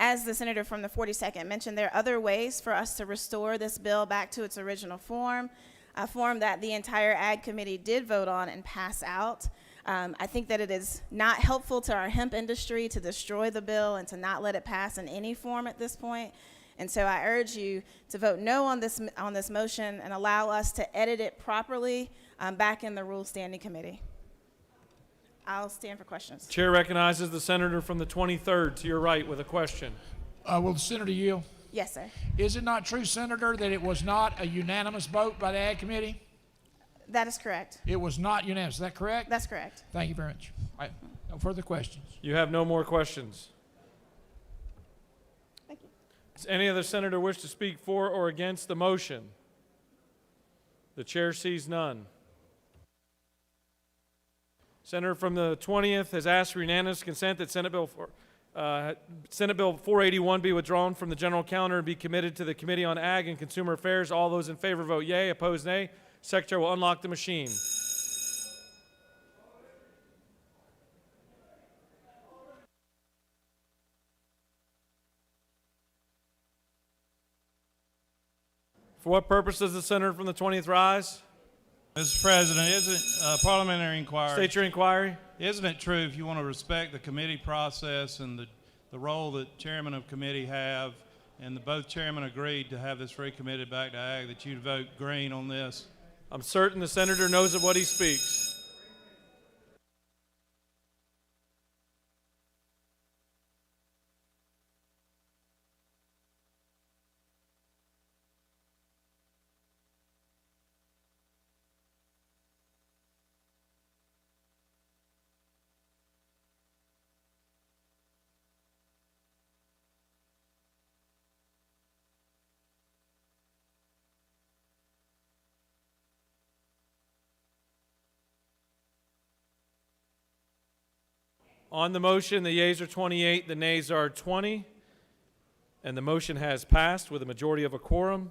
As the senator from the 42nd mentioned, there are other ways for us to restore this bill back to its original form, a form that the entire Ag Committee did vote on and pass out. I think that it is not helpful to our hemp industry to destroy the bill and to not let it pass in any form at this point. And so I urge you to vote no on this motion and allow us to edit it properly back in the Rules Standing Committee. I'll stand for questions. Chair recognizes the senator from the 23rd to your right with a question. Will the senator yield? Yes, sir. Is it not true, Senator, that it was not a unanimous vote by the Ag Committee? That is correct. It was not unanimous. Is that correct? That's correct. Thank you very much. All right. No further questions. You have no more questions. Thank you. Does any other senator wish to speak for or against the motion? The chair sees none. Senator from the 20th has asked for unanimous consent that Senate Bill 481 be withdrawn from the general calendar and be committed to the Committee on Ag and Consumer Affairs. All those in favor vote yea. Opposed, nay. Secretary will unlock the machine. For what purpose does the senator from the 20th rise? Mr. President, isn't parliamentary inquiry? State your inquiry. Isn't it true, if you want to respect the committee process and the role that chairman of committee have, and both chairmen agreed to have this recommitted back to Ag, that you'd vote green on this? I'm certain the senator knows of what he speaks. On the motion, the yeas are 28, the nays are 20, and the motion has passed with a majority of a quorum,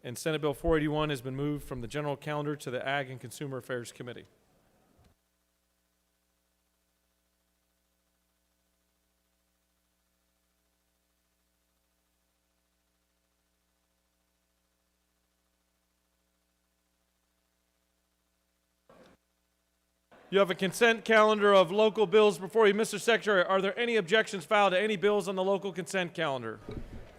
and Senate Bill 481 has been moved from the general calendar to the Ag and Consumer Affairs Committee. You have a consent calendar of local bills before you. Mr. Secretary, are there any objections filed to any bills on the local consent calendar?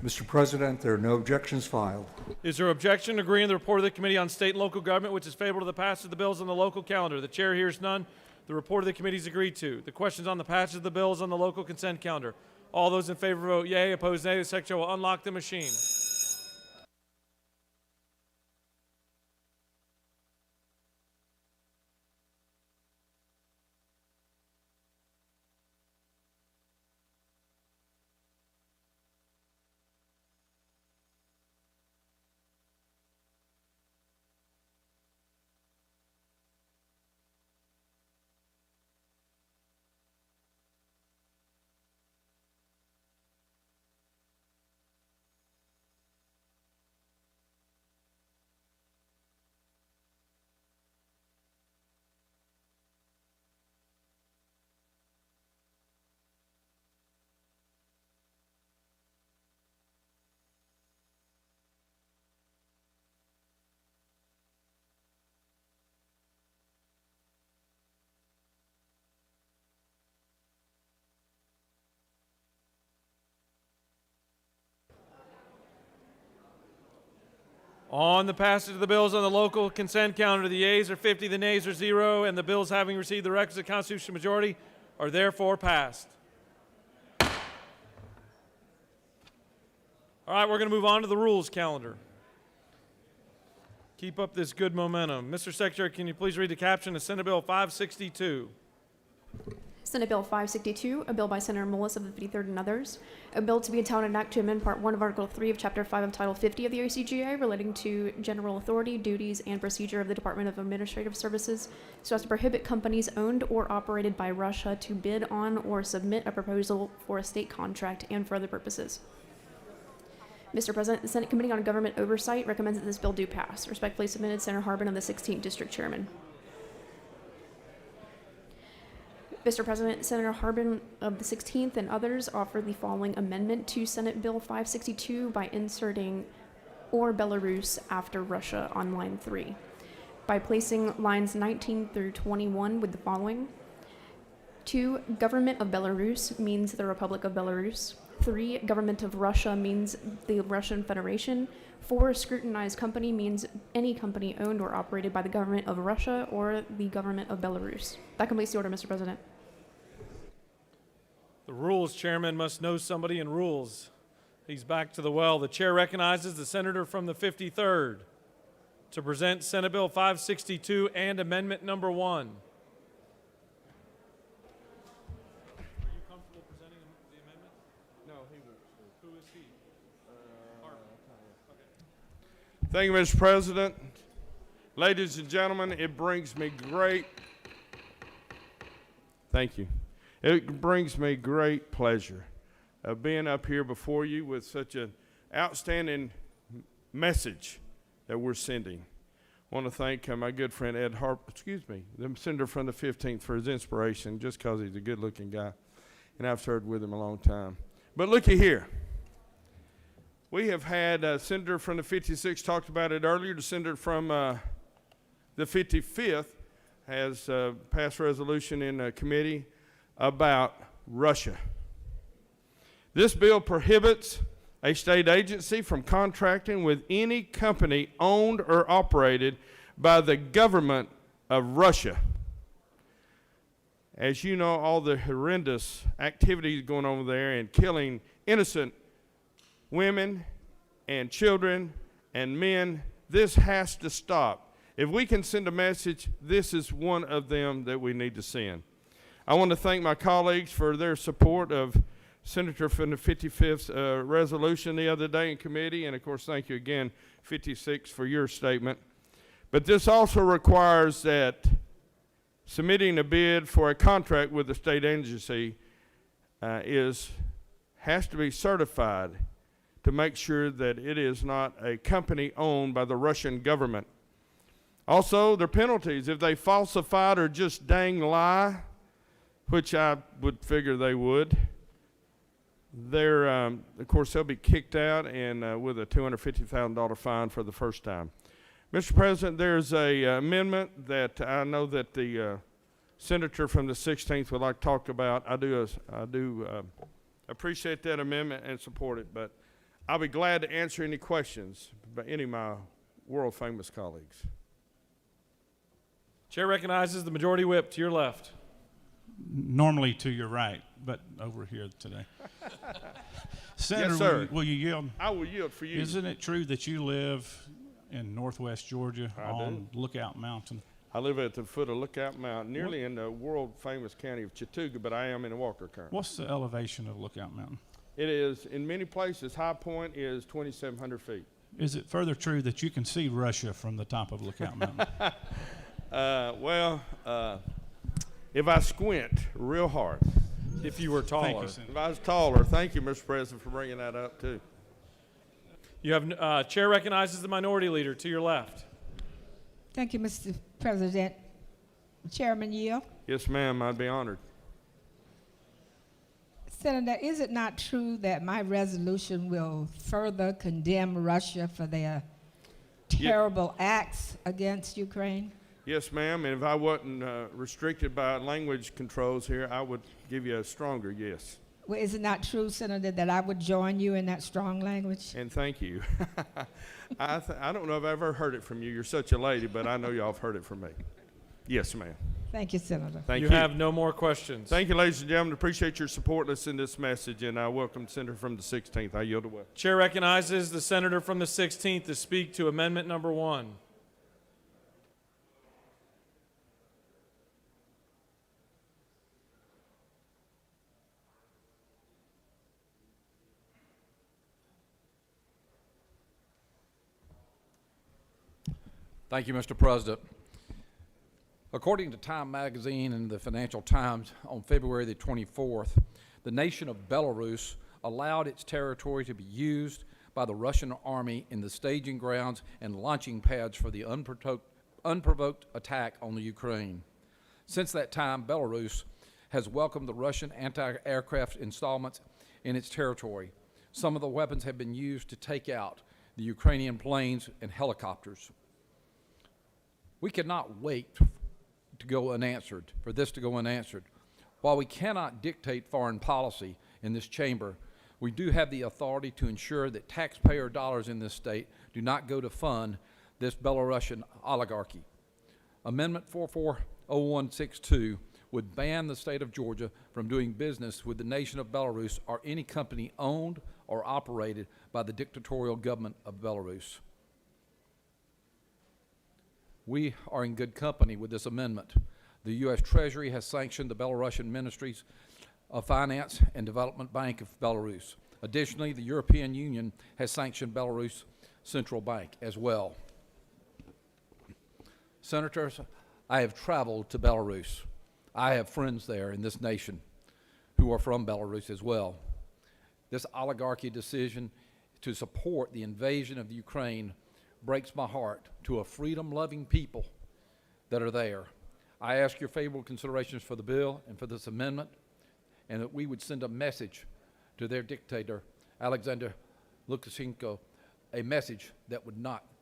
Mr. President, there are no objections filed. Is there objection to agreeing the report of the Committee on State and Local Government, which is favorable to the passage of the bills on the local calendar? The chair hears none. The report of the committee is agreed to. The questions on the passage of the bills on the local consent calendar. All those in favor vote yea. Opposed, nay. The Secretary will unlock the machine. On the passage of the bills on the local consent calendar, the yeas are 50, the nays are 0, and the bills having received the requisite constitutional majority are therefore passed. All right, we're going to move on to the rules calendar. Keep up this good momentum. Mr. Secretary, can you please read the caption of Senate Bill 562? Senate Bill 562, a bill by Senator Mullis of the 53rd and others, a bill to be entitled an act to amend Part 1 of Article 3 of Chapter 5 of Title 50 of the OCGA relating to general authority, duties, and procedure of the Department of Administrative Services so as to prohibit companies owned or operated by Russia to bid on or submit a proposal for a state contract and for other purposes. Mr. President, the Senate Committee on Government Oversight recommends that this bill do pass. Respectfully submitted, Senator Harbin of the 16th District Chairman. Mr. President, Senator Harbin of the 16th and others offer the following amendment to Senate Bill 562 by inserting "or Belarus" after Russia on line 3, by placing lines 19 through 21 with the following: 2. Government of Belarus means the Republic of Belarus. 3. Government of Russia means the Russian Federation. 4. Scrutinized company means any company owned or operated by the government of Russia or the government of Belarus. That completes the order, Mr. President. The rules chairman must know somebody in rules. He's back to the well. The chair recognizes the senator from the 53rd to present Senate Bill 562 and Amendment Number 1. Are you comfortable presenting the amendment? No, he won't. Who is he? Thank you, Mr. President. Ladies and gentlemen, it brings me great pleasure of being up here before you with such an outstanding message that we're sending. I want to thank my good friend Ed the senator from the 15th, for his inspiration, just because he's a good-looking guy, and I've served with him a long time. But looky here. We have had a senator from the 56th, talked about it earlier. The senator from the 55th has passed a resolution in committee about Russia. This bill prohibits a state agency from contracting with any company owned or operated by the government of Russia. As you know, all the horrendous activities going on over there and killing innocent women and children and men, this has to stop. If we can send a message, this is one of them that we need to send. I want to thank my colleagues for their support of Senator from the 55th resolution the other day in committee, and of course thank you again, 56, for your statement. But this also requires that submitting a bid for a contract with the state agency has to be certified to make sure that it is not a company owned by the Russian government. Also, there are penalties if they falsified or just dang lie, which I would figure they would. Of course, they'll be kicked out and with a $250,000 fine for the first time. Mr. President, there's a amendment that I know that the senator from the 16th would like to talk about. I do appreciate that amendment and support it, but I'll be glad to answer any questions by any of my world-famous colleagues. Chair recognizes the majority whip to your left. Normally to your right, but over here today. Senator, yes, sir. Will you yield? I will yield for you. Isn't it true that you live in northwest Georgia on Lookout Mountain? I live at the foot of Lookout Mountain, nearly in the world-famous county of Chattooga, but I am in Walker currently. What's the elevation of Lookout Mountain? It is, in many places, high point is 2,700 feet. Is it further true that you can see Russia from the top of Lookout Mountain? If I squint real hard. If you were taller. Thank you, Senator. If I was taller. Thank you, Mr. President, for bringing that up, too. You have chair recognizes the minority leader to your left. Thank you, Mr. President. Chairman Yield. Yes, ma'am. I'd be honored. Senator, is it not true that my resolution will further condemn Russia for their terrible acts against Ukraine? Yes, ma'am. And if I wasn't restricted by language controls here, I would give you a stronger yes. Well, is it not true, Senator, that I would join you in that strong language? And thank you. I don't know if I've ever heard it from you. You're such a lady, but I know y'all have heard it from me. Yes, ma'am. Thank you, Senator. Thank you. You have no more questions. Thank you, ladies and gentlemen. Appreciate your support. Let's send this message, and I welcome the senator from the 16th. I yield away. Chair recognizes the senator from the 16th to speak to amendment number 1. Thank you, Mr. President. According to Time magazine and the Financial Times on February the 24th, the nation of Belarus allowed its territory to be used by the Russian army in the staging grounds and launching pads for the unprovoked attack on the Ukraine. Since that time, Belarus has welcomed the Russian anti-aircraft installments in its territory. Some of the weapons have been used to take out the Ukrainian planes and helicopters. We cannot wait to go unanswered, for this to go unanswered. While we cannot dictate foreign policy in this chamber, we do have the authority to ensure that taxpayer dollars in this state do not go to fund this Belarusian oligarchy. Amendment 440162 would ban the state of Georgia from doing business with the nation of Belarus or any company owned or operated by the dictatorial government of Belarus. We are in good company with this amendment. The U.S. Treasury has sanctioned the Belarusian Ministries of Finance and Development Bank of Belarus. Additionally, the European Union has sanctioned Belarus Central Bank as well. Senators, I have traveled to Belarus. I have friends there in this nation who are from Belarus as well. This oligarchy decision to support the invasion of the Ukraine breaks my heart to a freedom-loving people that are there. I ask your favorable considerations for the bill and for this amendment, and that we would send a message to their dictator, Alexander Lukashenko, a message that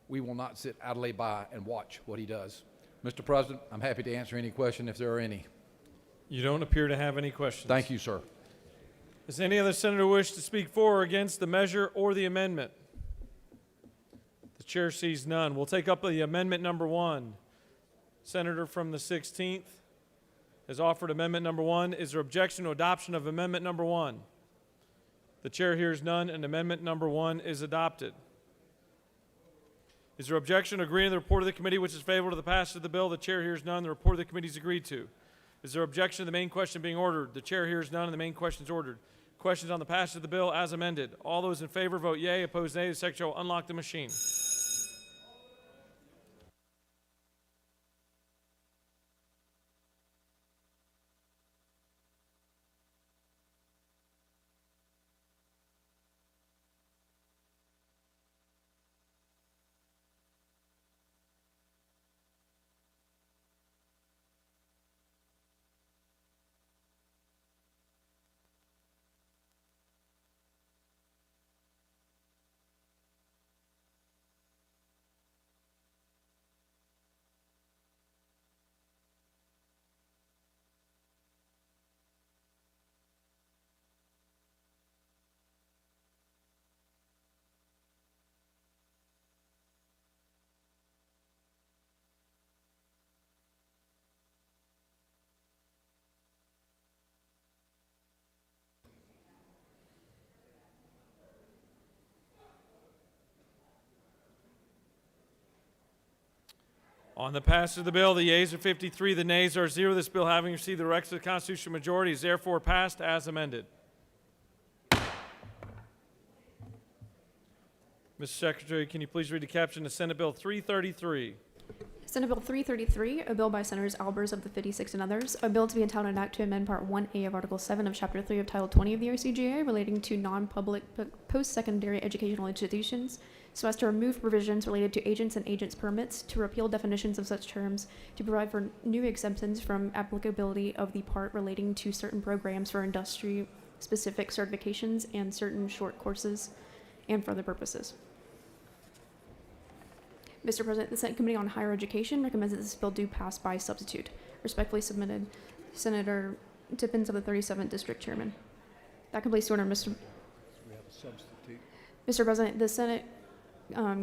we will not sit idly by and watch what he does. Mr. President, I'm happy to answer any question if there are any. You don't appear to have any questions. Thank you, sir. Does any other senator wish to speak for or against the measure or the amendment? The chair sees none. We'll take up the amendment number 1. Senator from the 16th has offered amendment number 1. Is there objection to adoption of amendment number 1? The chair hears none, and amendment number 1 is adopted. Is there objection to agreeing to the report of the committee which is favorable to the passage of the bill? The chair hears none. The report of the committee is agreed to. Is there objection to the main question being ordered? The chair hears none, and the main question is ordered. Questions on the passage of the bill as amended. All those in favor vote yea. Opposed nay. The secretary will unlock the machine. On the passage of the bill, the yeas are 53, the nays are 0. This bill, having received the requisite constitutional majority, is therefore passed as amended. Mr. Secretary, can you please read the caption of Senate Bill 333? Senate Bill 333, a bill by Senators Albers of the 56 and others, a bill to be entitled an act to amend Part 1A of Article 7 of Chapter 3 of Title 20 of the OCGA relating to non-public post-secondary educational institutions, so as to remove provisions related to agents and agents permits, to repeal definitions of such terms, to provide for new exemptions from applicability of the part relating to certain programs for industry-specific certifications and certain short courses, and for other purposes. Mr. President, the Senate Committee on Higher Education recommends that this bill do pass by substitute. Respectfully submitted, Senator Tippins of the 37th District Chairman. That completes the order, Mr. We have a substitute. Mr. President, the Senate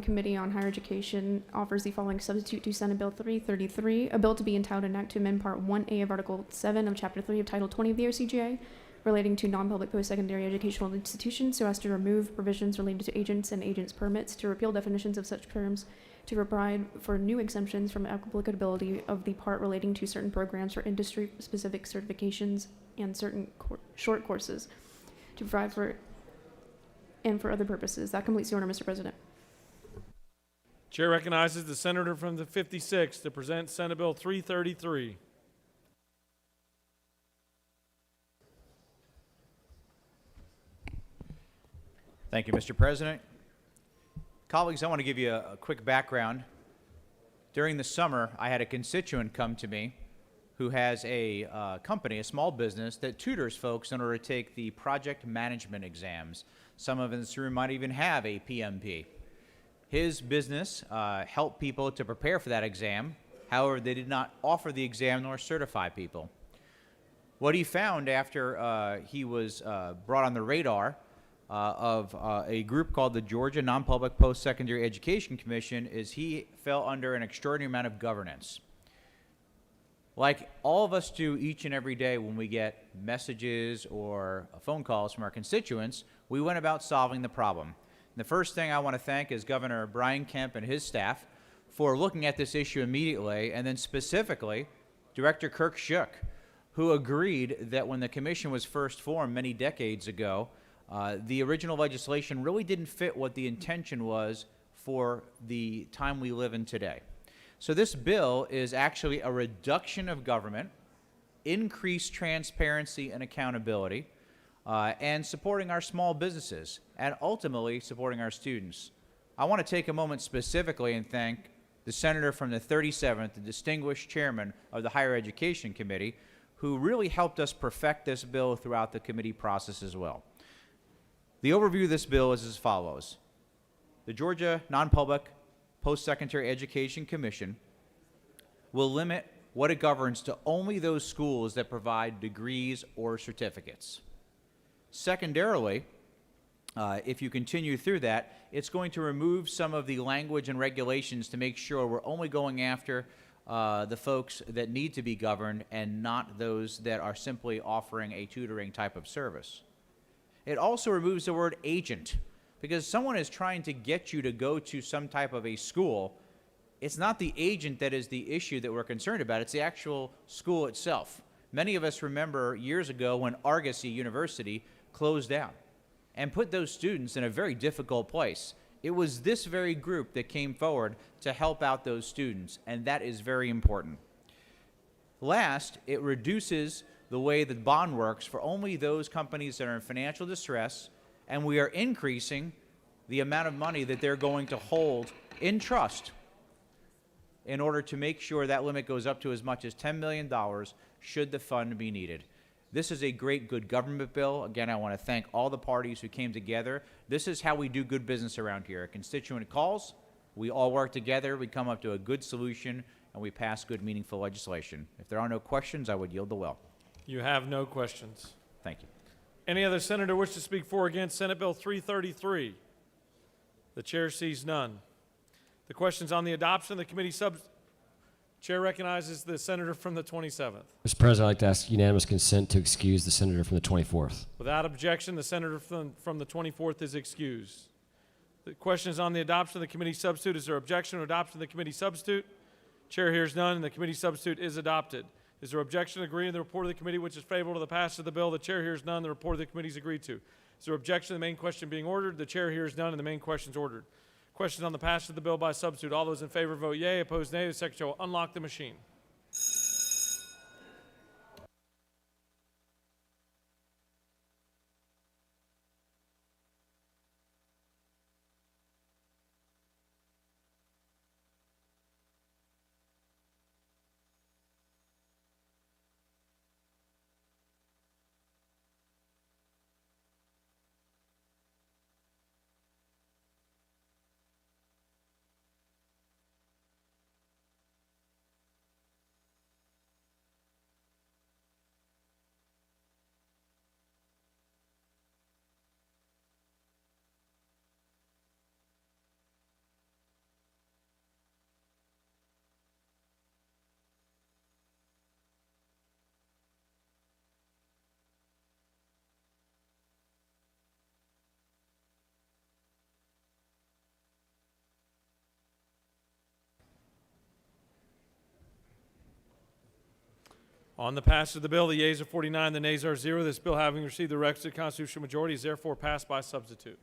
Committee on Higher Education offers the following substitute to Senate Bill 333, a bill to be entitled an act to amend Part 1A of Article 7 of Chapter 3 of Title 20 of the OCGA relating to non-public post-secondary educational institutions, so as to remove provisions related to agents and agents permits, to repeal definitions of such terms, to provide for new exemptions from applicability of the part relating to certain programs for industry-specific certifications and certain short courses, to provide for and for other purposes. That completes the order, Mr. President. Chair recognizes the senator from the 56th to present Senate Bill 333. Thank you, Mr. President. Colleagues, I want to give you a quick background. During the summer, I had a constituent come to me who has a company, a small business, that tutors folks in order to take the project management exams. Some of us in this room might even have a PMP. His business helped people to prepare for that exam. However, they did not offer the exam nor certify people. What he found after he was brought on the radar of a group called the Georgia Non-Public Post-Secondary Education Commission is he fell under an extraordinary amount of governance. Like all of us do each and every day when we get messages or phone calls from our constituents, we went about solving the problem. And the first thing I want to thank is Governor Brian Kemp and his staff for looking at this issue immediately, and then specifically Director Kirk Shook, who agreed that when the commission was first formed many decades ago, the original legislation really didn't fit what the intention was for the time we live in today. So this bill is actually a reduction of government, increased transparency and accountability, and supporting our small businesses, and ultimately supporting our students. I want to take a moment specifically and thank the senator from the 37th, the distinguished chairman of the Higher Education Committee, who really helped us perfect this bill throughout the committee process as well. The overview of this bill is as follows. The Georgia Non-Public Post-Secondary Education Commission will limit what it governs to only those schools that provide degrees or certificates. Secondarily, if you continue through that, it's going to remove some of the language and regulations to make sure we're only going after the folks that need to be governed and not those that are simply offering a tutoring type of service. It also removes the word agent, because someone is trying to get you to go to some type of a school. It's not the agent that is the issue that we're concerned about, it's the actual school itself. Many of us remember years ago when Argosy University closed down and put those students in a very difficult place. It was this very group that came forward to help out those students, and that is very important. Last, it reduces the way that bond works for only those companies that are in financial distress, and we are increasing the amount of money that they're going to hold in trust in order to make sure that limit goes up to as much as $10 million should the fund be needed. This is a great good government bill. Again, I want to thank all the parties who came together. This is how we do good business around here. A constituent calls, we all work together, we come up to a good solution, and we pass good, meaningful legislation. If there are no questions, I would yield the will. You have no questions. Thank you. Any other senator wish to speak for or against Senate Bill 333? The chair sees none. The questions on the adoption of the committee Chair recognizes the senator from the 27th. Mr. President, I'd like to ask unanimous consent to excuse the senator from the 24th. Without objection, the senator from the 24th is excused. The question is on the adoption of the committee substitute. Is there objection to adoption of the committee substitute? Chair hears none, and the committee substitute is adopted. Is there objection to agreeing to the report of the committee which is favorable to the passage of the bill? The chair hears none, the report of the committee is agreed to. Is there objection to the main question being ordered? The chair hears none, and the main question is ordered. Questions on the passage of the bill by substitute. All those in favor vote yea, opposed nay. The secretary will unlock the machine. On the passage of the bill, the yeas are 49, the nays are 0. This bill, having received the requisite constitutional majority, is therefore passed by substitute.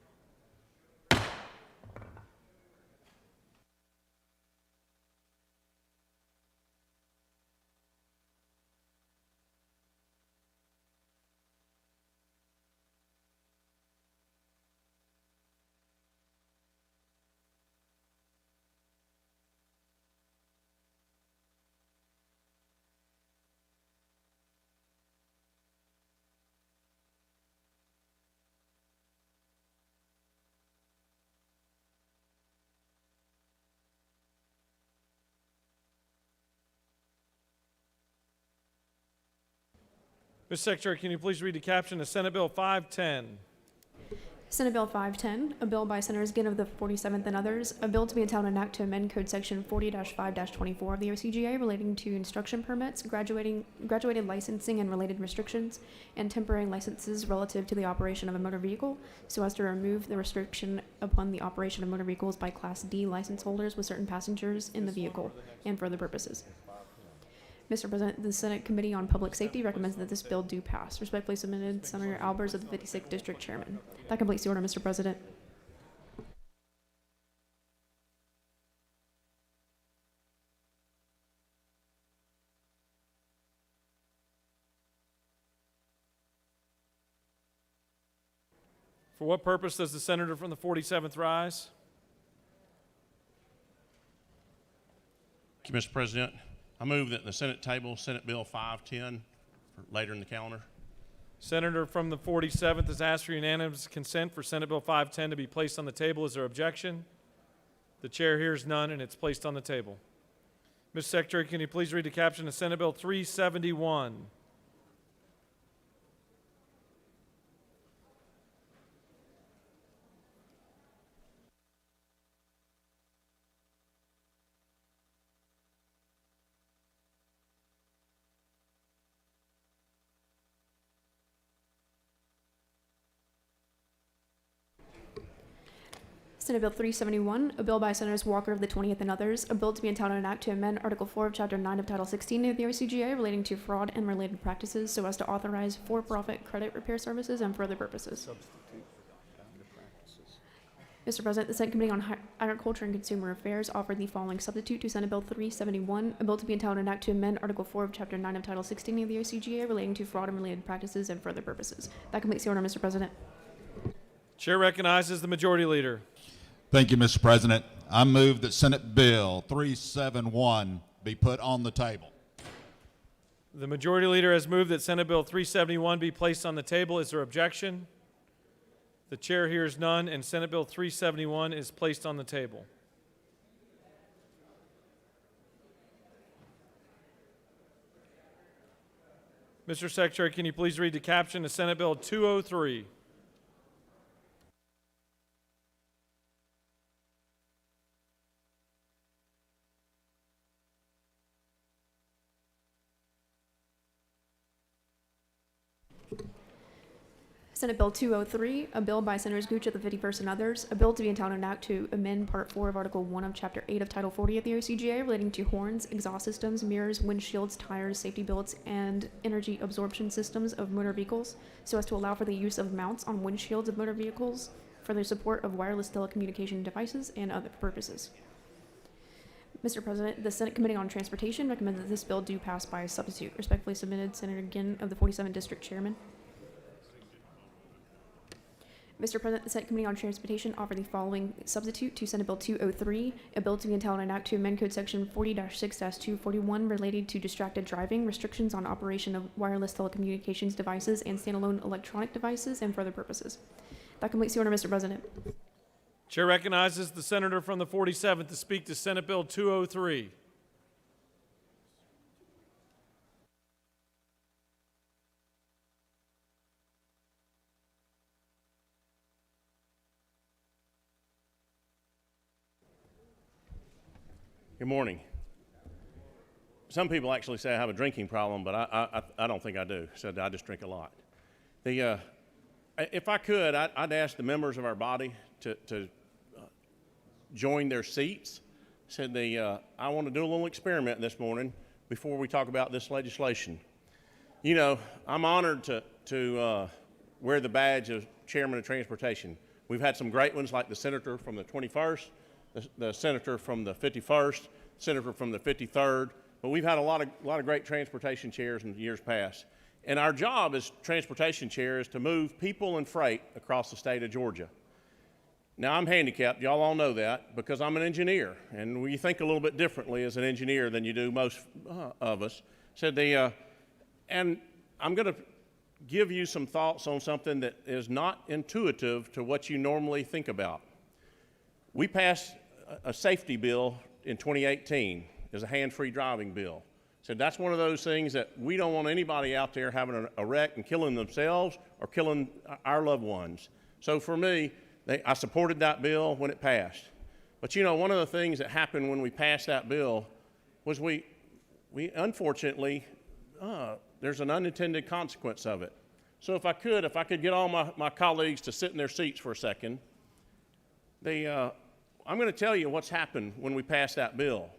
Mr. Secretary, can you please read the caption of Senate Bill 510? Senate Bill 510, a bill by Senators Ginn of the 47th and others, a bill to be entitled an act to amend Code Section 40-5-24 of the OCGA relating to instruction permits, graduated licensing and related restrictions, and temporary licenses relative to the operation of a motor vehicle, so as to remove the restriction upon the operation of motor vehicles by Class D license holders with certain passengers in the vehicle, and for other purposes. Mr. President, the Senate Committee on Public Safety recommends that this bill do pass. Respectfully submitted, Senator Albers of the 56th District Chairman. That completes the order, Mr. President. For what purpose does the senator from the 47th rise? Thank you, Mr. President. I move that the Senate table Senate Bill 510 for later in the calendar. Senator from the 47th has asked for unanimous consent for Senate Bill 510 to be placed on the table. Is there objection? The chair hears none, and it's placed on the table. Mr. Secretary, can you please read the caption of Senate Bill 371? Senate Bill 371, a bill by Senators Walker of the 20th and others, a bill to be entitled an act to amend Article 4 of Chapter 9 of Title 16 of the OCGA relating to fraud and related practices so as to authorize for-profit credit repair services and for other purposes. Mr. President, the Senate Committee on Agriculture and Consumer Affairs offered the following substitute to Senate Bill 371, a bill to be entitled an act to amend Article 4 of Chapter 9 of Title 16 of the OCGA relating to fraud and related practices and for other purposes. That completes the order, Mr. President. Chair recognizes the Majority Leader. Thank you, Mr. President. I move that Senate Bill 371 be put on the table. The Majority Leader has moved that Senate Bill 371 be placed on the table. Is there objection? The chair hears none, and Senate Bill 371 is placed on the table. Mr. Secretary, can you please read the caption of Senate Bill 203? Senate Bill 203, a bill by Senators Gooch of the 51st and others, a bill to be entitled an act to amend Part 4 of Article 1 of Chapter 8 of Title 40 of the OCGA relating to horns, exhaust systems, mirrors, windshields, tires, safety belts, and energy absorption systems of motor vehicles, so as to allow for the use of mounts on windshields of motor vehicles for the support of wireless telecommunication devices and other purposes. Mr. President, the Senate Committee on Transportation recommends that this bill do pass by substitute. Respectfully submitted, Senator Ginn of the 47th District Chairman. Mr. President, the Senate Committee on Transportation offer the following substitute to Senate Bill 203, a bill to be entitled an act to amend Code Section 40-6-241 related to distracted driving, restrictions on operation of wireless telecommunications devices and standalone electronic devices, and for other purposes. That completes the order, Mr. President. Chair recognizes the senator from the 47th to speak to Senate Bill 203. Good morning. Some people actually say I have a drinking problem, but I don't think I do. So I just drink a lot. If I could, I'd ask the members of our body to join their seats. I want to do a little experiment this morning before we talk about this legislation. You know, I'm honored to wear the badge of Chairman of Transportation. We've had some great ones like the senator from the 21st, the senator from the 51st, senator from the 53rd, but we've had a lot of great transportation chairs in years past. And our job as transportation chair is to move people and freight across the state of Georgia. Now, I'm handicapped. Y'all all know that because I'm an engineer, and we think a little bit differently as an engineer than you do most of us. And I'm going to give you some thoughts on something that is not intuitive to what you normally think about. We passed a safety bill in 2018 as a hand-free driving bill. So that's one of those things that we don't want anybody out there having a wreck and killing themselves or killing our loved ones. So for me, I supported that bill when it passed. But you know, one of the things that happened when we passed that bill was we unfortunately, there's an unintended consequence of it. So if I could get all my colleagues to sit in their seats for a second, I'm going to tell you what's happened when we passed that bill.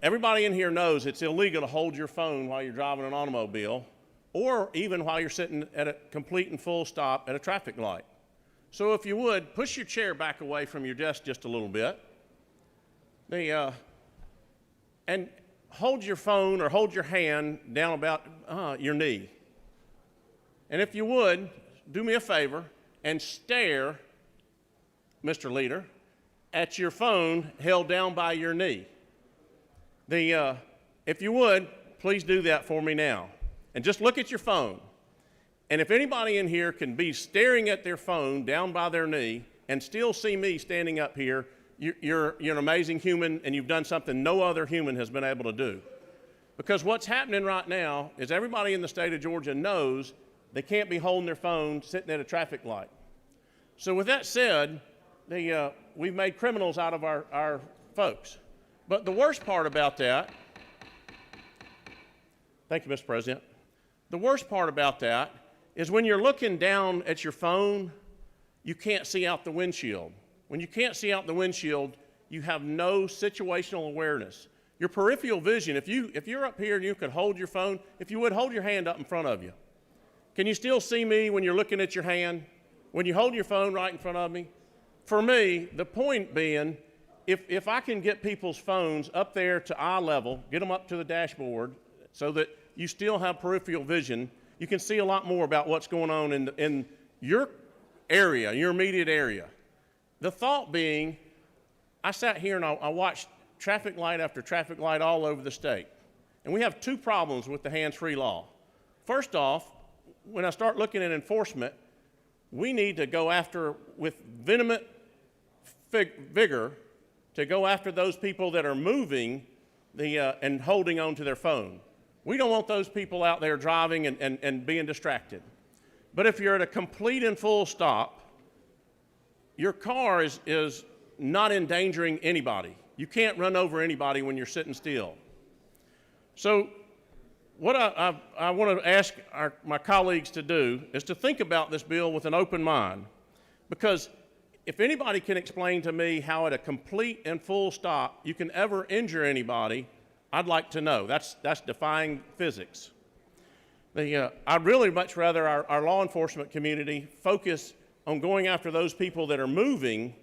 Everybody in here knows it's illegal to hold your phone while you're driving an automobile or even while you're sitting at a complete and full stop at a traffic light. So if you would, push your chair back away from your desk just a little bit. And hold your phone or hold your hand down about your knee. And if you would, do me a favor and stare, Mr. Leader, at your phone held down by your knee. If you would, please do that for me now. And just look at your phone. And if anybody in here can be staring at their phone down by their knee and still see me standing up here, you're an amazing human and you've done something no other human has been able to do. Because what's happening right now is everybody in the state of Georgia knows they can't be holding their phone sitting at a traffic light. So with that said, we've made criminals out of our folks. But the worst part about that, thank you, Mr. President. The worst part about that is when you're looking down at your phone, you can't see out the windshield. When you can't see out the windshield, you have no situational awareness. Your peripheral vision, if you're up here and you could hold your phone, if you would, hold your hand up in front of you. Can you still see me when you're looking at your hand? When you hold your phone right in front of me? For me, the point being, if I can get people's phones up there to eye level, get them up to the dashboard so that you still have peripheral vision, you can see a lot more about what's going on in your area, your immediate area. The thought being, I sat here and I watched traffic light after traffic light all over the state. And we have two problems with the hands-free law. First off, when I start looking at enforcement, we need to go after, with vehement vigor, to go after those people that are moving and holding on to their phone. We don't want those people out there driving and being distracted. But if you're at a complete and full stop, your car is not endangering anybody. You can't run over anybody when you're sitting still. So what I want to ask my colleagues to do is to think about this bill with an open mind, because if anybody can explain to me how at a complete and full stop you can ever injure anybody, I'd like to know. That's defying physics. I'd really much rather our law enforcement community focus on going after those people that are moving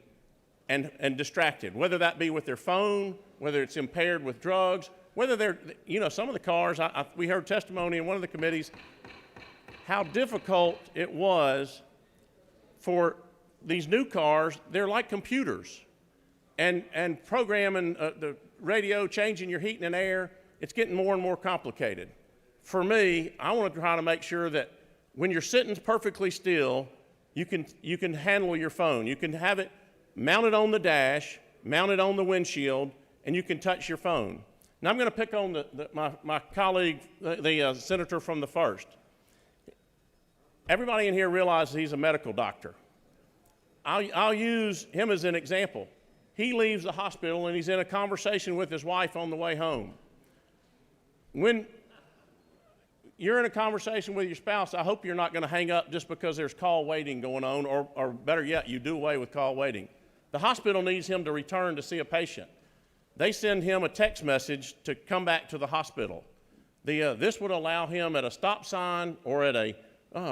and distracted, whether that be with their phone, whether it's impaired with drugs, whether they're, some of the cars, we heard testimony in one of the committees, how difficult it was for these new cars. They're like computers, and programming the radio, changing your heating and air, it's getting more and more complicated. For me, I want to try to make sure that when you're sitting perfectly still, you can handle your phone. You can have it mounted on the dash, mounted on the windshield, and you can touch your phone. Now I'm going to pick on my colleague, the senator from the 1st. Everybody in here realizes he's a medical doctor. I'll use him as an example. He leaves the hospital and he's in a conversation with his wife on the way home. When you're in a conversation with your spouse, I hope you're not going to hang up just because there's call waiting going on, or better yet, you do away with call waiting. The hospital needs him to return to see a patient. They send him a text message to come back to the hospital. This would allow him at a stop sign or at a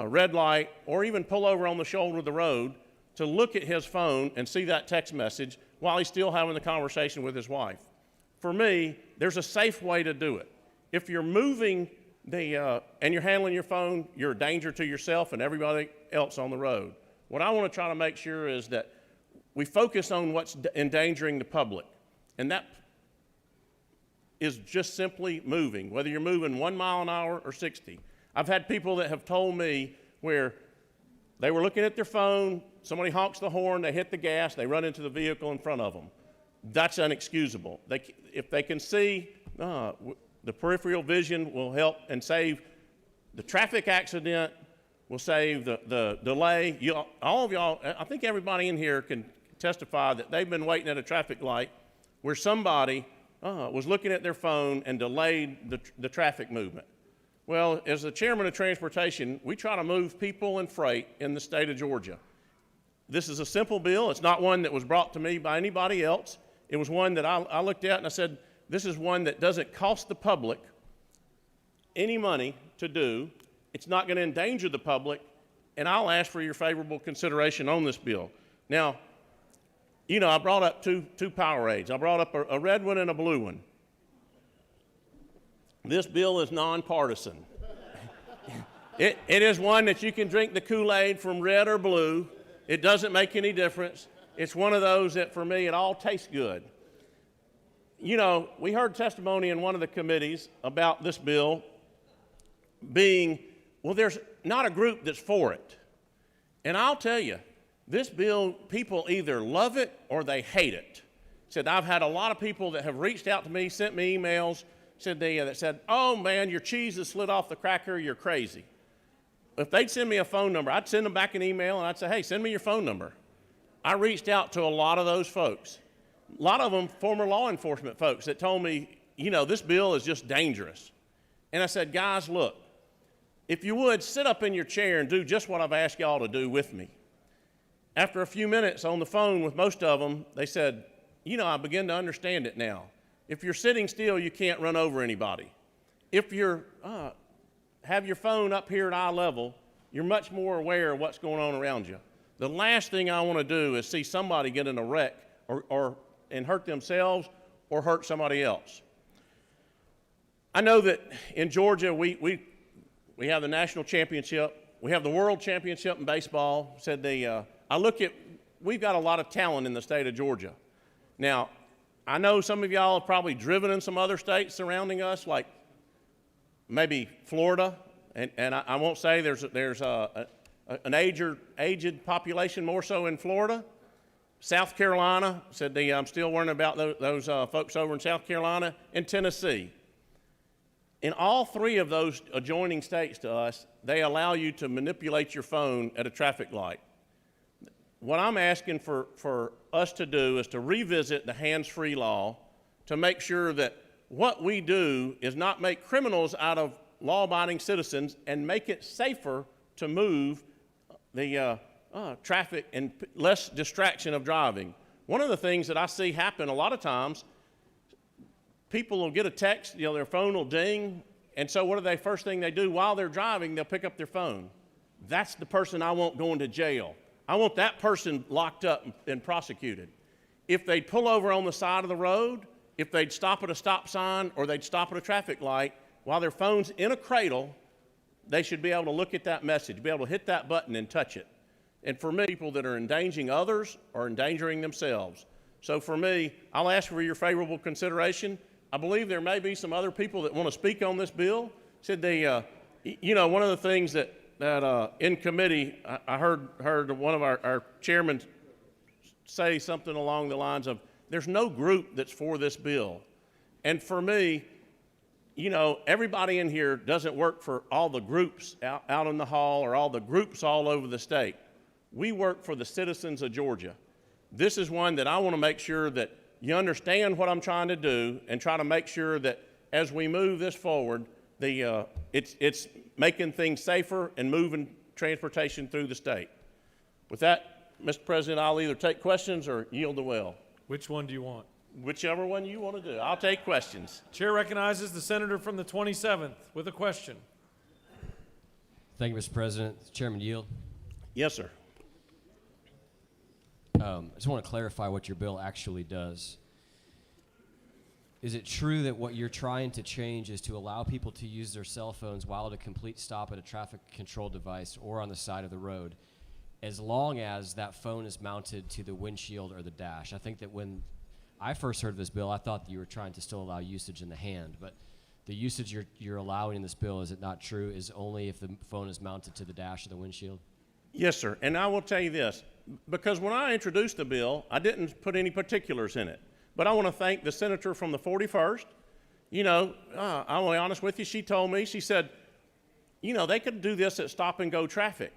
red light, or even pull over on the shoulder of the road, to look at his phone and see that text message while he's still having the conversation with his wife. For me, there's a safe way to do it. If you're moving and you're handling your phone, you're a danger to yourself and everybody else on the road. What I want to try to make sure is that we focus on what's endangering the public, and that is just simply moving, whether you're moving 1 mile an hour or 60. I've had people that have told me where they were looking at their phone, somebody honks the horn, they hit the gas, they run into the vehicle in front of them. That's unexcusable. If they can see, the peripheral vision will help and save the traffic accident, will save the delay. All of y'all, I think everybody in here can testify that they've been waiting at a traffic light where somebody was looking at their phone and delayed the traffic movement. Well, as the chairman of transportation, we try to move people and freight in the state of Georgia. This is a simple bill. It's not one that was brought to me by anybody else. It was one that I looked at and I said, this is one that doesn't cost the public any money to do. It's not going to endanger the public, and I'll ask for your favorable consideration on this bill. Now, I brought up two Powerades. I brought up a red one and a blue one. This bill is nonpartisan. It is one that you can drink the Kool-Aid from red or blue. It doesn't make any difference. It's one of those that, for me, it all tastes good. We heard testimony in one of the committees about this bill being, well, there's not a group that's for it. And I'll tell you, this bill, people either love it or they hate it. I've had a lot of people that have reached out to me, sent me emails, that said, oh man, your cheese has slid off the cracker, you're crazy. If they'd send me a phone number, I'd send them back an email and I'd say, hey, send me your phone number. I reached out to a lot of those folks. A lot of them former law enforcement folks that told me, this bill is just dangerous. And I said, guys, look, if you would, sit up in your chair and do just what I've asked y'all to do with me. After a few minutes on the phone with most of them, they said, I begin to understand it now. If you're sitting still, you can't run over anybody. If you're have your phone up here at eye level, you're much more aware of what's going on around you. The last thing I want to do is see somebody get in a wreck and hurt themselves or hurt somebody else. I know that in Georgia, we have the national championship. We have the world championship in baseball. We've got a lot of talent in the state of Georgia. Now, I know some of y'all have probably driven in some other states surrounding us, like maybe Florida, and I won't say there's an aged population more so in Florida. South Carolina, I'm still worrying about those folks over in South Carolina, and Tennessee. In all three of those adjoining states to us, they allow you to manipulate your phone at a traffic light. What I'm asking for us to do is to revisit the hands-free law to make sure that what we do is not make criminals out of law-abiding citizens and make it safer to move the traffic and less distraction of driving. One of the things that I see happen a lot of times, people will get a text, their phone will ding, and so what are they, first thing they do while they're driving, they'll pick up their phone. That's the person I want going to jail. I want that person locked up and prosecuted. If they'd pull over on the side of the road, if they'd stop at a stop sign or they'd stop at a traffic light, while their phone's in a cradle, they should be able to look at that message, be able to hit that button and touch it. And for me, people that are endangering others are endangering themselves. So for me, I'll ask for your favorable consideration. I believe there may be some other people that want to speak on this bill. Said they, one of the things that in committee, I heard one of our chairmen say something along the lines of, there's no group that's for this bill. And for me, everybody in here doesn't work for all the groups out in the hall or all the groups all over the state. We work for the citizens of Georgia. This is one that I want to make sure that you understand what I'm trying to do and try to make sure that as we move this forward, it's making things safer and moving transportation through the state. With that, Mr. President, I'll either take questions or yield the well. Which one do you want? Whichever one you want to do. I'll take questions. Chair recognizes the senator from the 27th with a question. Thank you, Mr. President. Chairman yield. Yes, sir. I just want to clarify what your bill actually does. Is it true that what you're trying to change is to allow people to use their cell phones while at a complete stop at a traffic control device or on the side of the road, as long as that phone is mounted to the windshield or the dash? I think that when I first heard of this bill, I thought that you were trying to still allow usage in the hand, but the usage you're allowing in this bill, is it not true, is only if the phone is mounted to the dash or the windshield? Yes, sir. And I will tell you this, because when I introduced the bill, I didn't put any particulars in it. But I want to thank the senator from the 41st. I'll be honest with you, she told me, she said, they could do this at stop and go traffic.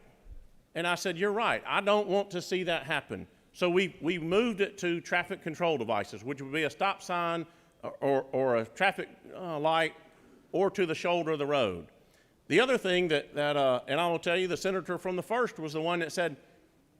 And I said, you're right, I don't want to see that happen. So we moved it to traffic control devices, which would be a stop sign or a traffic light or to the shoulder of the road. The other thing and I will tell you, the senator from the 1st was the one that said,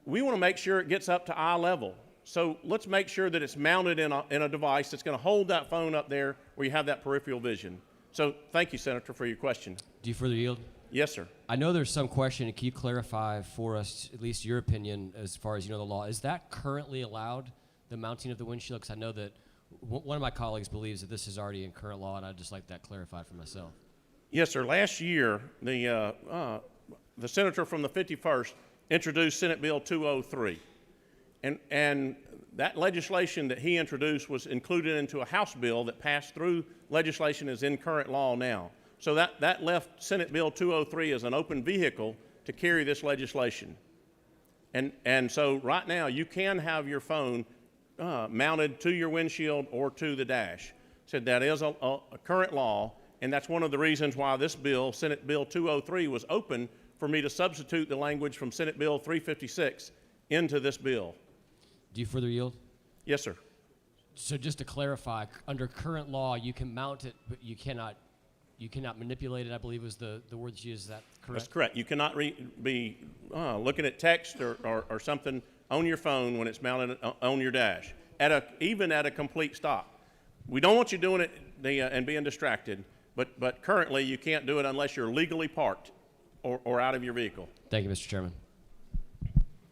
we want to make sure it gets up to eye level. So let's make sure that it's mounted in a device that's going to hold that phone up there where you have that peripheral vision. So thank you, Senator, for your question. Do you further yield? Yes, sir. I know there's some question, and can you clarify for us, at least your opinion, as far as you know the law? Is that currently allowed, the mounting of the windshield? Because I know that one of my colleagues believes that this is already in current law, and I'd just like that clarified for myself. Yes, sir. Last year, the senator from the 51st introduced Senate Bill 203. And that legislation that he introduced was included into a House bill that passed through legislation is in current law now. So that left Senate Bill 203 as an open vehicle to carry this legislation. And so right now you can have your phone mounted to your windshield or to the dash. So that is a current law, and that's one of the reasons why this bill, Senate Bill 203, was open for me to substitute the language from Senate Bill 356 into this bill. Do you further yield? Yes, sir. So just to clarify, under current law, you can mount it, but you cannot manipulate it, I believe was the word that you used. Is that correct? That's correct. You cannot be looking at text or something on your phone when it's mounted on your dash, even at a complete stop. We don't want you doing it and being distracted, but currently you can't do it unless you're legally parked or out of your vehicle. Thank you, Mr. Chairman.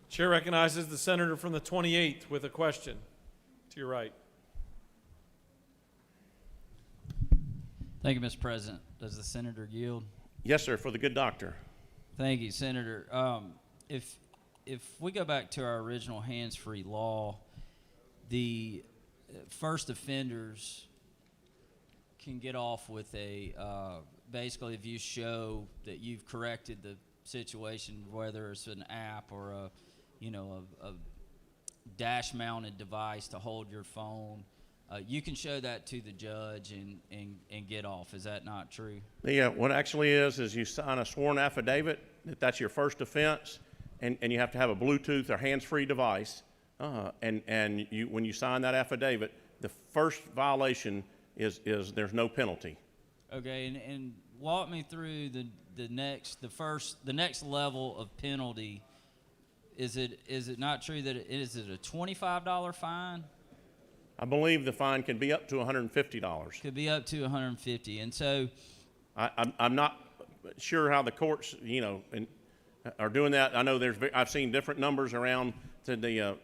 Chair recognizes the senator from the 28th with a question. To your right. Thank you, Mr. President. Does the senator yield? Yes, sir, for the good doctor. Thank you, Senator. If we go back to our original hands-free law, the first offenders can get off with a basically if you show that you've corrected the situation, whether it's an app or a dash-mounted device to hold your phone, you can show that to the judge and get off. Is that not true? Yeah, what actually is you sign a sworn affidavit that that's your first offense, and you have to have a Bluetooth or hands-free device, and when you sign that affidavit, the first violation is there's no penalty. Okay, and walk me through the next level of penalty. Is it not true that is it a $25 fine? I believe the fine can be up to $150. Could be up to $150, and so I'm not sure how the courts, are doing that. I know I've seen different numbers around.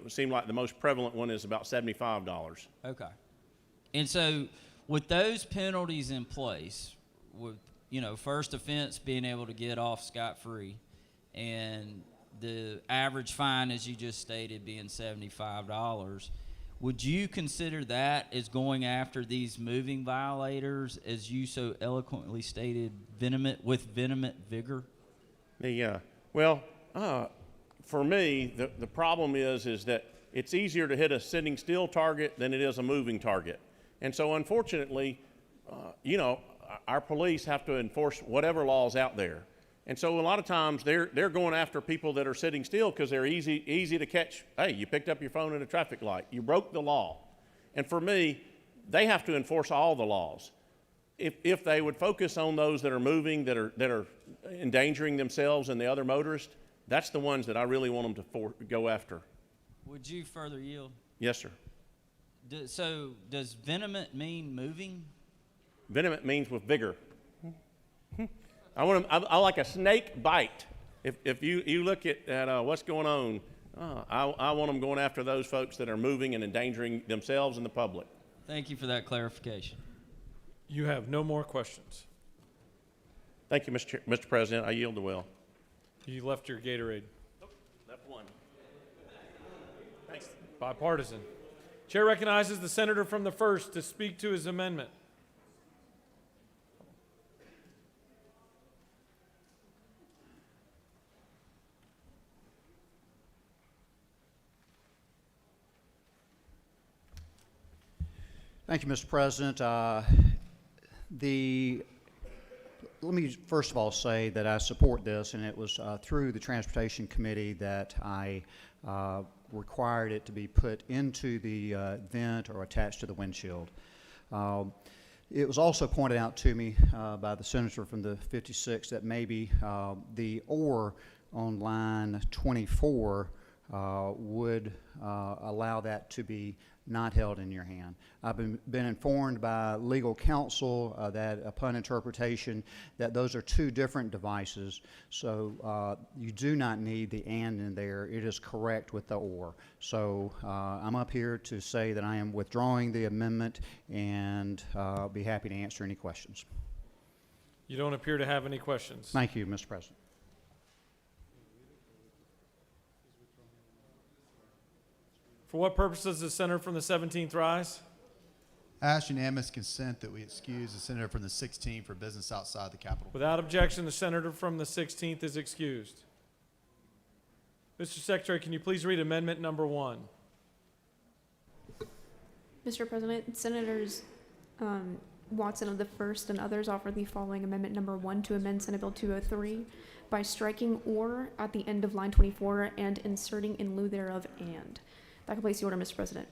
Seem like the most prevalent one is about $75. Okay, and so with those penalties in place, with first offense being able to get off scot-free, and the average fine, as you just stated, being $75. Would you consider that as going after these moving violators, as you so eloquently stated, with vehement vigor? For me, the problem is that it's easier to hit a sitting still target than it is a moving target. And so unfortunately, our police have to enforce whatever law's out there. And so a lot of times they're going after people that are sitting still because they're easy to catch. Hey, you picked up your phone at a traffic light. You broke the law. And for me, they have to enforce all the laws. If they would focus on those that are moving, that are endangering themselves and the other motorists, that's the ones that I really want them to go after. Would you further yield? Yes, sir. So does vehement mean moving? Vehement means with vigor. I like a snake bite. If you look at what's going on, I want them going after those folks that are moving and endangering themselves and the public. Thank you for that clarification. You have no more questions. Thank you, Mr. President. I yield the will. You left your Gatorade. Nope, left one. Thanks. Bipartisan. Chair recognizes the senator from the 1st to speak to his amendment. Thank you, Mr. President. Let me first of all say that I support this, and it was through the Transportation Committee that I required it to be put into the vent or attached to the windshield. It was also pointed out to me by the senator from the 56 that maybe the or on line 24 would allow that to be not held in your hand. I've been informed by legal counsel that upon interpretation that those are two different devices, so you do not need the and in there. It is correct with the or. So I'm up here to say that I am withdrawing the amendment and be happy to answer any questions. You don't appear to have any questions. Thank you, Mr. President. For what purpose does the senator from the 17th rise? I ask unanimous consent that we excuse the senator from the 16th for business outside the Capitol. Without objection, the senator from the 16th is excused. Mr. Secretary, can you please read amendment number 1? Mr. President, Senators Watson of the 1st and others offer the following amendment number 1 to amend Senate Bill 203 by striking or at the end of line 24 and inserting in lieu thereof and. That completes the order, Mr. President.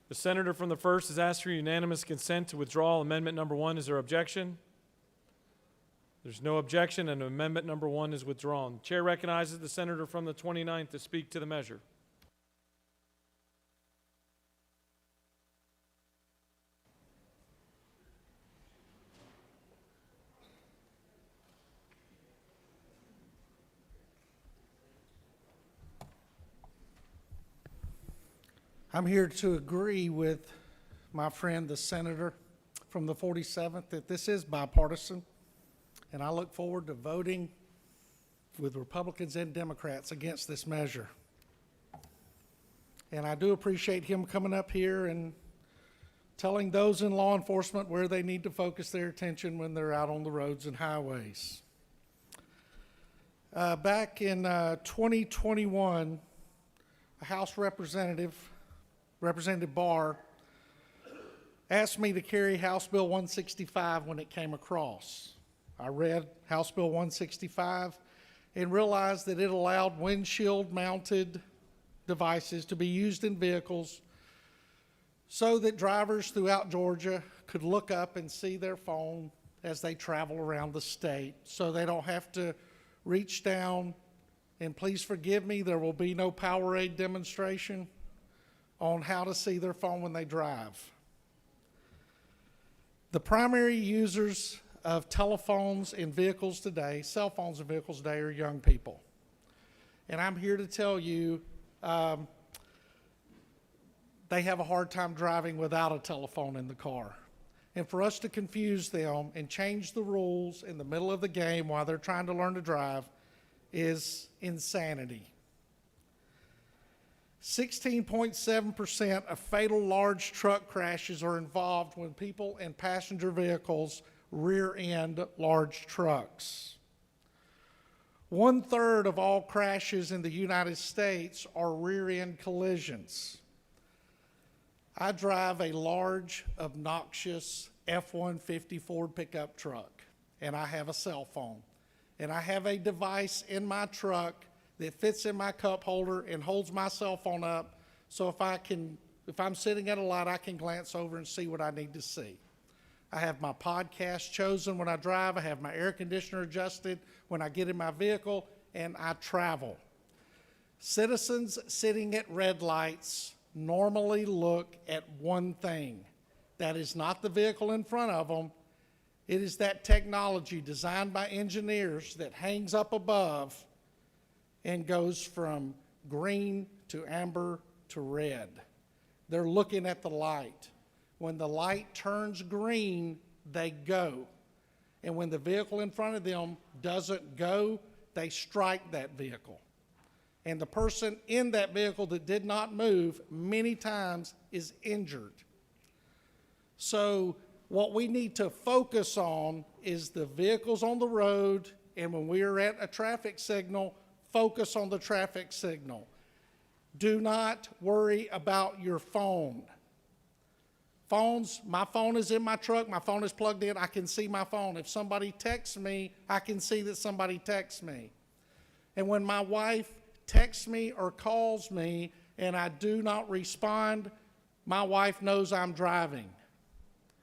The senator from the 1st has asked for unanimous consent to withdraw amendment number 1. Is there objection? There's no objection, and amendment number 1 is withdrawn. The chair recognizes the senator from the 29th to speak to the measure. I'm here to agree with my friend, the senator from the 47th, that this is bipartisan, and I look forward to voting with Republicans and Democrats against this measure. And I do appreciate him coming up here and telling those in law enforcement where they need to focus their attention when they're out on the roads and highways. Back in 2021, a House representative, Representative Barr, asked me to carry House Bill 165 when it came across. I read House Bill 165 and realized that it allowed windshield-mounted devices to be used in vehicles so that drivers throughout Georgia could look up and see their phone as they travel around the state, so they don't have to reach down. And please forgive me, there will be no Powerade demonstration on how to see their phone when they drive. The primary users of telephones in vehicles today, cell phones in vehicles today, are young people. And I'm here to tell you, they have a hard time driving without a telephone in the car. And for us to confuse them and change the rules in the middle of the game while they're trying to learn to drive is insanity. 16.7% of fatal large truck crashes are involved when people in passenger vehicles rear-end large trucks. 1/3 of all crashes in the United States are rear-end collisions. I drive a large, obnoxious F-150 Ford pickup truck, and I have a cell phone. And I have a device in my truck that fits in my cup holder and holds my cell phone up, so if I'm sitting at a light, I can glance over and see what I need to see. I have my podcast chosen when I drive. I have my air conditioner adjusted when I get in my vehicle, and I travel. Citizens sitting at red lights normally look at one thing. That is not the vehicle in front of them. It is that technology designed by engineers that hangs up above and goes from green to amber to red. They're looking at the light. When the light turns green, they go. And when the vehicle in front of them doesn't go, they strike that vehicle. And the person in that vehicle that did not move many times is injured. So what we need to focus on is the vehicles on the road, and when we are at a traffic signal, focus on the traffic signal. Do not worry about your phone. My phone is in my truck, my phone is plugged in, I can see my phone. If somebody texts me, I can see that somebody texts me. And when my wife texts me or calls me and I do not respond, my wife knows I'm driving.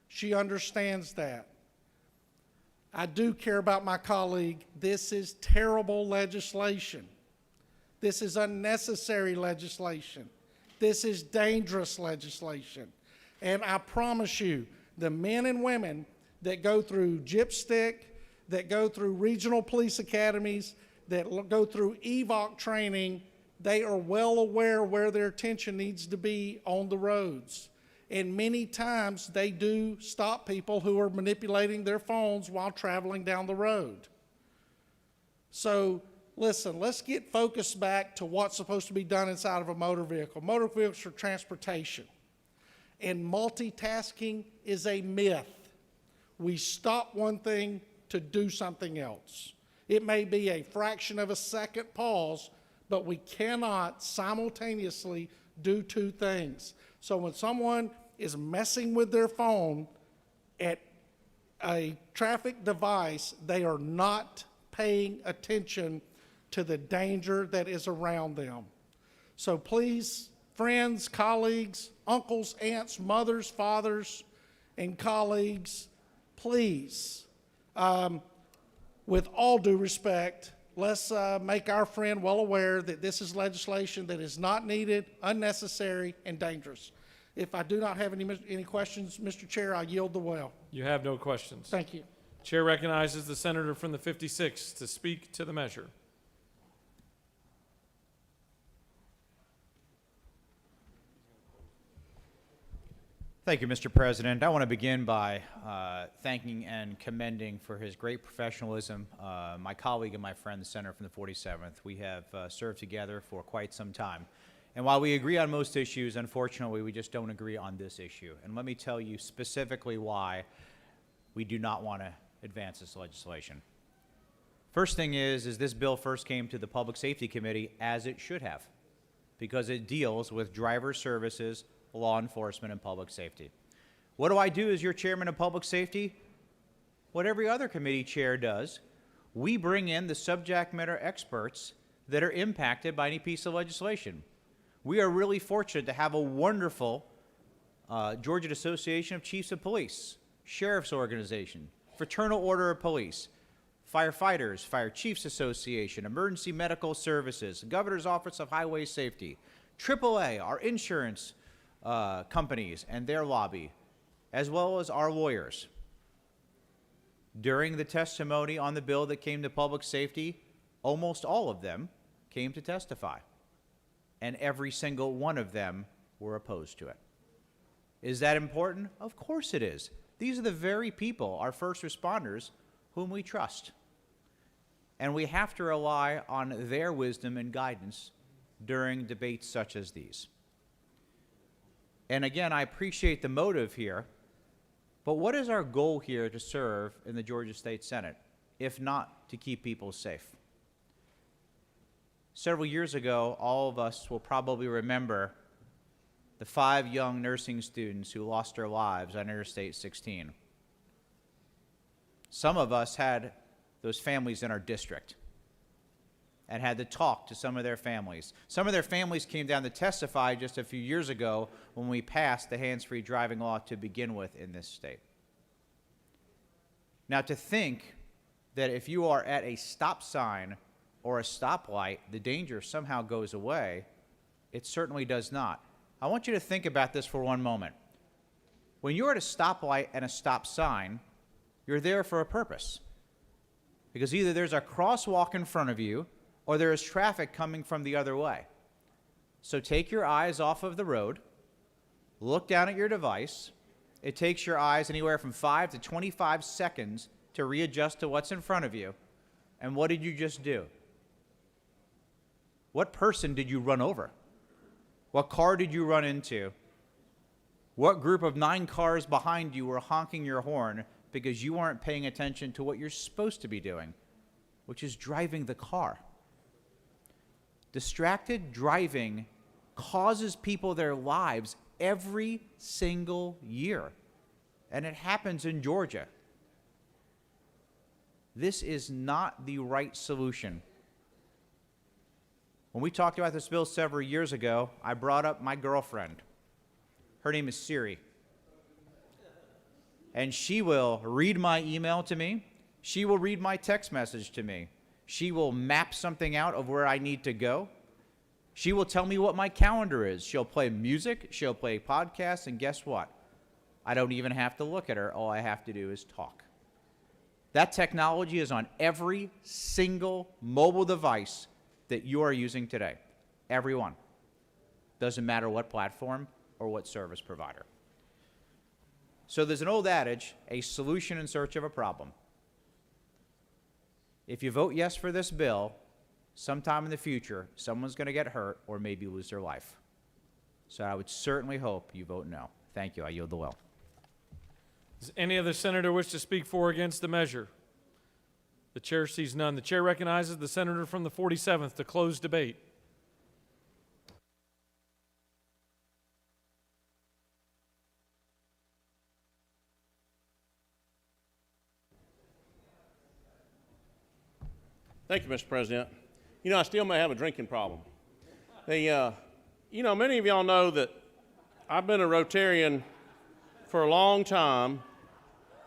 She understands that. I do care about my colleague. This is terrible legislation. This is unnecessary legislation. This is dangerous legislation. And I promise you, the men and women that go through GIPSTIC, that go through regional police academies, that go through EVOC training, they are well aware where their attention needs to be on the roads. And many times they do stop people who are manipulating their phones while traveling down the road. So listen, let's get focused back to what's supposed to be done inside of a motor vehicle. Motor vehicles are transportation. And multitasking is a myth. We stop one thing to do something else. It may be a fraction of a second pause, but we cannot simultaneously do two things. So when someone is messing with their phone at a traffic device, they are not paying attention to the danger that is around them. So please, friends, colleagues, uncles, aunts, mothers, fathers, and colleagues, please, with all due respect, let's make our friend well aware that this is legislation that is not needed, unnecessary, and dangerous. If I do not have any questions, Mr. Chair, I yield the well. You have no questions. Thank you. Chair recognizes the senator from the 56th to speak to the measure. Thank you, Mr. President. I want to begin by thanking and commending for his great professionalism my colleague and my friend, the senator from the 47th. We have served together for quite some time. And while we agree on most issues, unfortunately, we just don't agree on this issue. And let me tell you specifically why we do not want to advance this legislation. First thing is this bill first came to the Public Safety Committee as it should have, because it deals with driver services, law enforcement, and public safety. What do I do as your chairman of public safety? What every other committee chair does. We bring in the subject matter experts that are impacted by any piece of legislation. We are really fortunate to have a wonderful Georgia Association of Chiefs of Police, Sheriff's Organization, Fraternal Order of Police, Firefighters, Fire Chiefs Association, Emergency Medical Services, Governor's Office of Highway Safety, AAA, our insurance companies and their lobby, as well as our lawyers. During the testimony on the bill that came to public safety, almost all of them came to testify, and every single one of them were opposed to it. Is that important? Of course it is. These are the very people, our first responders, whom we trust. And we have to rely on their wisdom and guidance during debates such as these. And again, I appreciate the motive here, but what is our goal here to serve in the Georgia State Senate, if not to keep people safe? Several years ago, all of us will probably remember the 5 young nursing students who lost their lives on Interstate 16. Some of us had those families in our district and had to talk to some of their families. Some of their families came down to testify just a few years ago when we passed the hands-free driving law to begin with in this state. Now, to think that if you are at a stop sign or a stoplight, the danger somehow goes away, it certainly does not. I want you to think about this for one moment. When you're at a stoplight and a stop sign, you're there for a purpose. Because either there's a crosswalk in front of you or there is traffic coming from the other way. So take your eyes off of the road, look down at your device. It takes your eyes anywhere from 5 to 25 seconds to readjust to what's in front of you. And what did you just do? What person did you run over? What car did you run into? What group of 9 cars behind you were honking your horn because you weren't paying attention to what you're supposed to be doing, which is driving the car? Distracted driving causes people their lives every single year, and it happens in Georgia. This is not the right solution. When we talked about this bill several years ago, I brought up my girlfriend. Her name is Siri. And she will read my email to me. She will read my text message to me. She will map something out of where I need to go. She will tell me what my calendar is. She'll play music, she'll play podcasts, and guess what? I don't even have to look at her. All I have to do is talk. That technology is on every single mobile device that you are using today. Every one. Doesn't matter what platform or what service provider. So there's an old adage, a solution in search of a problem. If you vote yes for this bill, sometime in the future, someone's going to get hurt or maybe lose their life. So I would certainly hope you vote no. Thank you. I yield the will. Does any other senator wish to speak for or against the measure? The chair sees none. The chair recognizes the senator from the 47th to close debate. Thank you, Mr. President. You know, I still may have a drinking problem. Many of y'all know that I've been a Rotarian for a long time.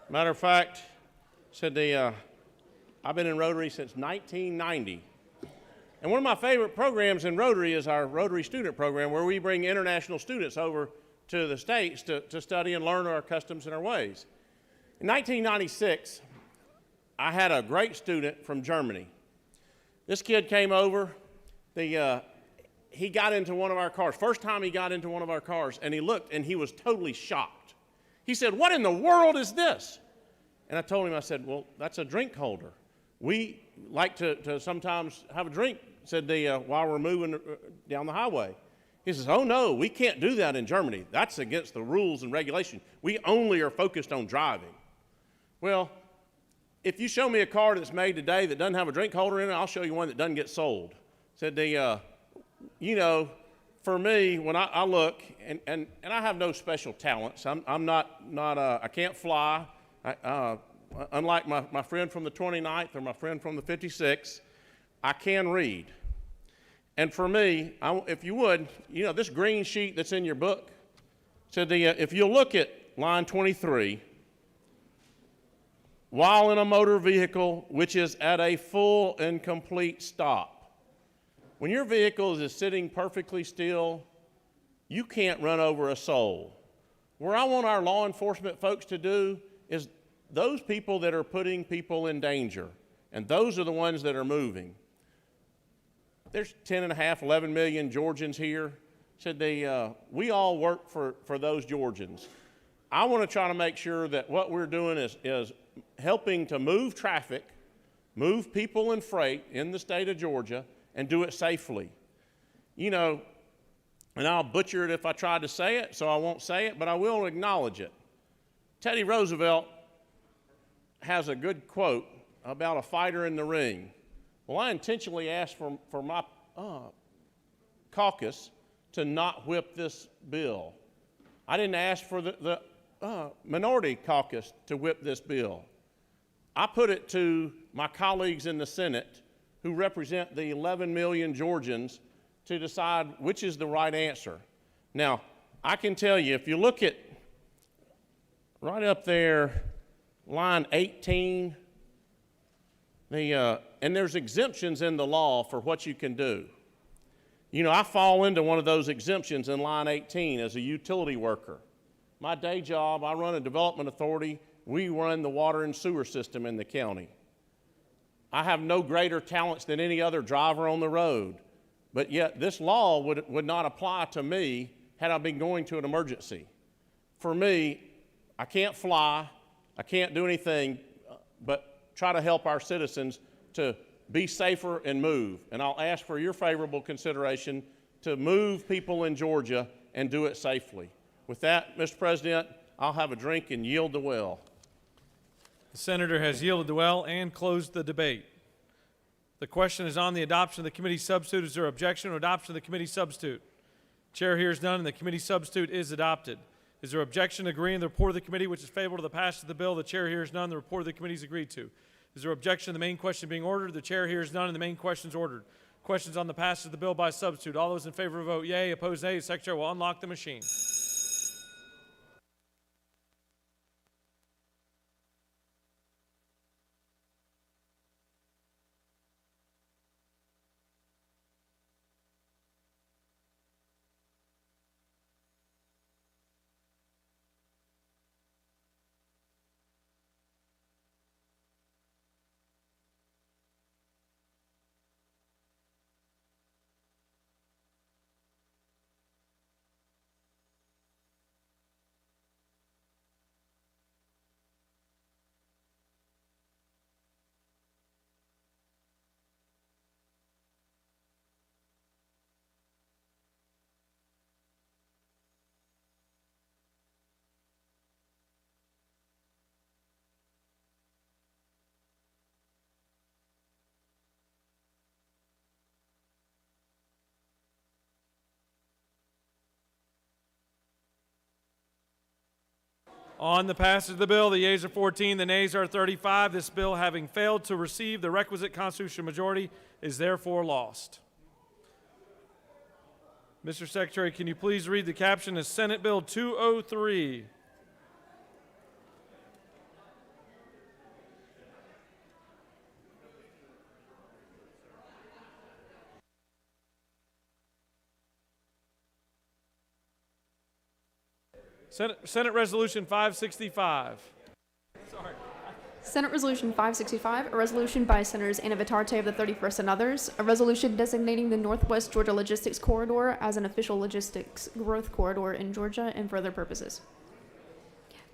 Matter of fact, I've been in Rotary since 1990. And one of my favorite programs in Rotary is our Rotary student program, where we bring international students over to the States to study and learn our customs and our ways. In 1996, I had a great student from Germany. This kid came over. He got into one of our cars. First time he got into one of our cars, and he looked, and he was totally shocked. He said, "What in the world is this?" And I told him, I said, "Well, that's a drink holder. We like to sometimes have a drink," while we're moving down the highway. He says, "Oh, no, we can't do that in Germany. That's against the rules and regulation. We only are focused on driving." Well, if you show me a car that's made today that doesn't have a drink holder in it, I'll show you one that doesn't get sold. For me, when I look, and I have no special talents. I can't fly. Unlike my friend from the 29th or my friend from the 56th, I can read. And for me, if you would, this green sheet that's in your book, if you'll look at line 23, while in a motor vehicle which is at a full and complete stop. When your vehicle is sitting perfectly still, you can't run over a soul. Where I want our law enforcement folks to do is those people that are putting people in danger, and those are the ones that are moving. There's 10.5, 11 million Georgians here. Said we all work for those Georgians. I want to try to make sure that what we're doing is helping to move traffic, move people and freight in the state of Georgia, and do it safely. You know, and I'll butcher it if I try to say it, so I won't say it, but I will acknowledge it. Teddy Roosevelt has a good quote about a fighter in the ring. Well, I intentionally asked for my caucus to not whip this bill. I didn't ask for the minority caucus to whip this bill. I put it to my colleagues in the Senate who represent the 11 million Georgians to decide which is the right answer. Now, I can tell you, if you look at right up there, line 18, and there's exemptions in the law for what you can do. You know, I fall into one of those exemptions in line 18 as a utility worker. My day job, I run a development authority. We run the water and sewer system in the county. I have no greater talents than any other driver on the road, but yet this law would not apply to me had I been going to an emergency. For me, I can't fly, I can't do anything but try to help our citizens to be safer and move. And I'll ask for your favorable consideration to move people in Georgia and do it safely. With that, Mr. President, I'll have a drink and yield the well. The senator has yielded the well and closed the debate. The question is on the adoption of the committee substitute. Is there objection to adoption of the committee substitute? Chair hears none, and the committee substitute is adopted. Is there objection to agreeing to the report of the committee which is favorable to the passage of the bill? The chair hears none. The report of the committee is agreed to. Is there objection to the main question being ordered? The chair hears none, and the main question is ordered. Questions on the passage of the bill by substitute. All those in favor vote yea. Opposed, nay. The secretary will unlock the machine. On the passage of the bill, the yeas are 14, the nays are 35. This bill, having failed to receive the requisite constitutional majority, is therefore lost. Mr. Secretary, can you please read the caption as Senate Bill 203? Senate Resolution 565. Senate Resolution 565, a resolution by Senators Anna Vitarte of the 31st and others, a resolution designating the Northwest Georgia Logistics Corridor as an official logistics growth corridor in Georgia and for other purposes.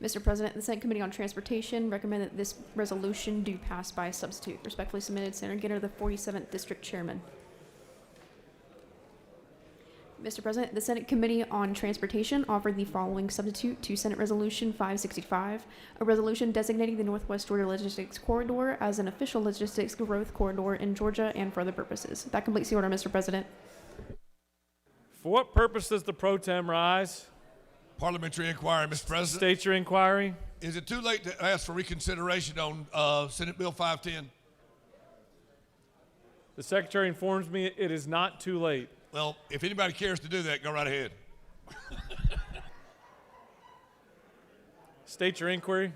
Mr. President, the Senate Committee on Transportation recommend that this resolution do pass by substitute. Respectfully submitted, Senator Gaynor, the 47th District Chairman. Mr. President, the Senate Committee on Transportation offered the following substitute to Senate Resolution 565, a resolution designating the Northwest Georgia Logistics Corridor as an official logistics growth corridor in Georgia and for other purposes. That completes the order, Mr. President. For what purpose does the pro tem rise? Parliamentary inquiry, Mr. President. State your inquiry. Is it too late to ask for reconsideration on Senate Bill 510? The Secretary informs me it is not too late. Well, if anybody cares to do that, go right ahead. State your inquiry.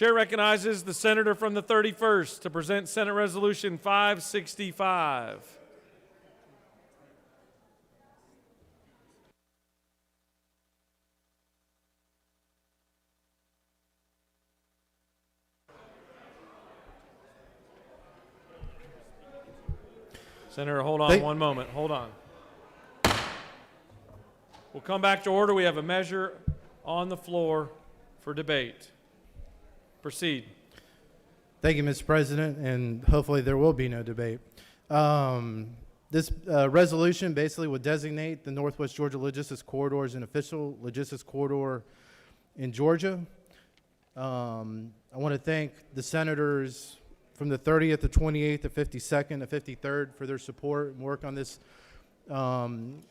Chair recognizes the senator from the 31st to present Senate Resolution 565. Senator, hold on one moment. Hold on. We'll come back to order. We have a measure on the floor for debate. Proceed. Thank you, Mr. President, and hopefully there will be no debate. This resolution basically would designate the Northwest Georgia Logistics Corridor as an official logistics corridor in Georgia. I want to thank the senators from the 30th, the 28th, the 52nd, the 53rd for their support and work on this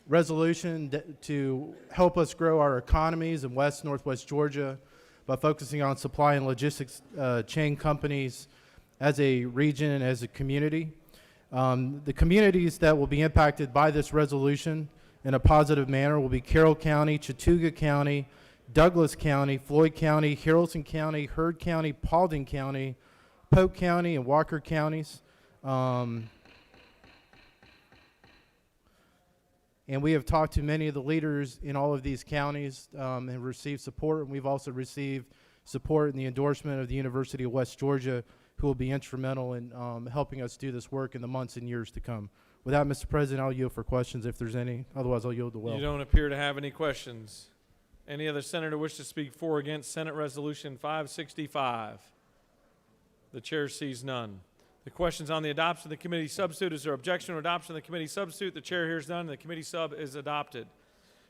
resolution to help us grow our economies in West Northwest Georgia by focusing on supply and logistics chain companies as a region and as a community. The communities that will be impacted by this resolution in a positive manner will be Carroll County, Chattooga County, Douglas County, Floyd County, Haralson County, Heard County, Paulding County, Polk County, and Walker counties. And we have talked to many of the leaders in all of these counties and received support. And we've also received support in the endorsement of the University of West Georgia, who will be instrumental in helping us do this work in the months and years to come. With that, Mr. President, I'll yield for questions if there's any. Otherwise, I'll yield the well. You don't appear to have any questions. Any other senator wish to speak for or against Senate Resolution 565? The chair sees none. The question's on the adoption of the committee substitute. Is there objection to adoption of the committee substitute? The chair hears none, and the committee sub is adopted.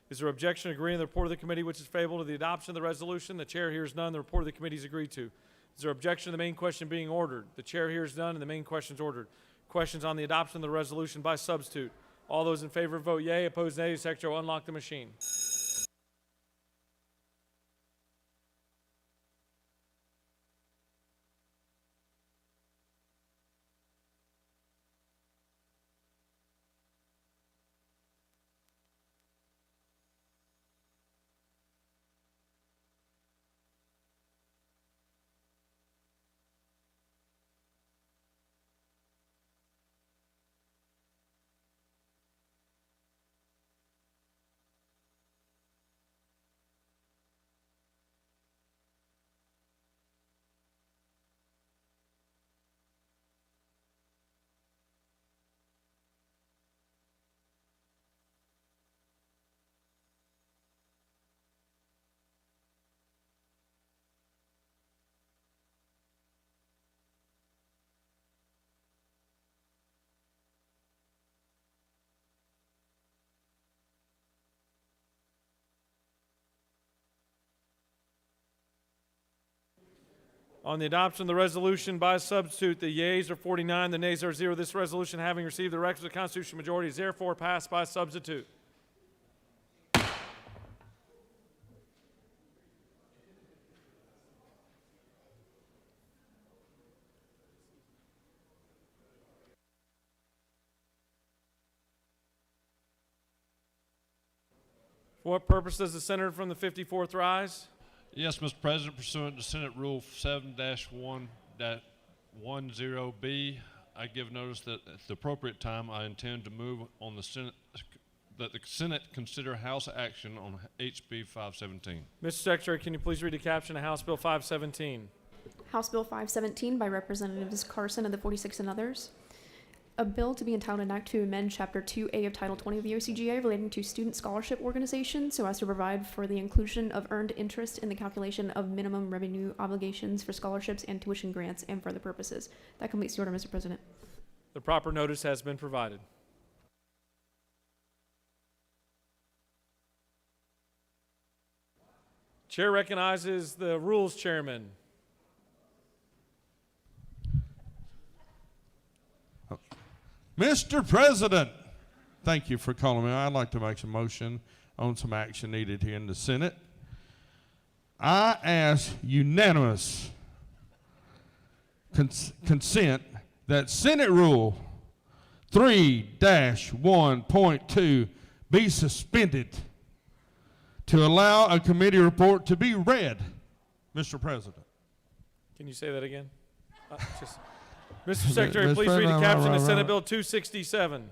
Is there objection to agreeing to the report of the committee which is favorable to the adoption of the resolution? The chair hears none. The report of the committee is agreed to. Is there objection to the main question being ordered? The chair hears none, and the main question is ordered. Questions on the adoption of the resolution by substitute. All those in favor vote yea. Opposed nay. The secretary will unlock the machine. On the adoption of the resolution by substitute, the yeas are 49, the nays are 0. This resolution, having received the requisite constitutional majority, is therefore passed by substitute. For what purpose does the senator from the 54th rise? Yes, Mr. President, pursuant to Senate Rule 7-1-10B, I give notice that at the appropriate time I intend to move on the Senate that the Senate consider House action on HB 517. Mr. Secretary, can you please read the caption of House Bill 517? House Bill 517 by Representatives Carson of the 46 and others. A bill to be entitled an act to amend Chapter 2A of Title 20 of the OCGA relating to student scholarship organizations so as to provide for the inclusion of earned interest in the calculation of minimum revenue obligations for scholarships and tuition grants and for other purposes. That completes the order, Mr. President. The proper notice has been provided. Chair recognizes the Rules Chairman. Mr. President, thank you for calling me. I'd like to make some motion on some action needed here in the Senate. I ask unanimous consent that Senate Rule 3-1.2 be suspended to allow a committee report to be read, Mr. President. Can you say that again? Mr. Secretary, Mr. please read the President, caption of Senate Bill 267.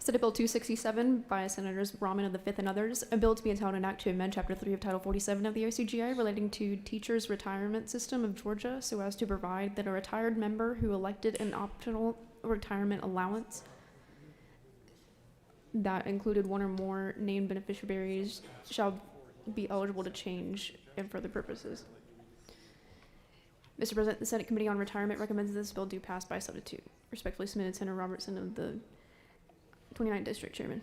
Senate Bill 267 by Senators Rahman of the Fifth and others, a bill to be entitled an act to amend Chapter 3 of Title 47 of the OCGA relating to teachers' retirement system of Georgia so as to provide that a retired member who elected an optional retirement allowance that included one or more named beneficiaries shall be eligible to change and for other purposes. Mr. President, the Senate Committee on Retirement recommends this bill do pass by substitute. Respectfully submitted, Senator Robertson of the 29th District Chairman.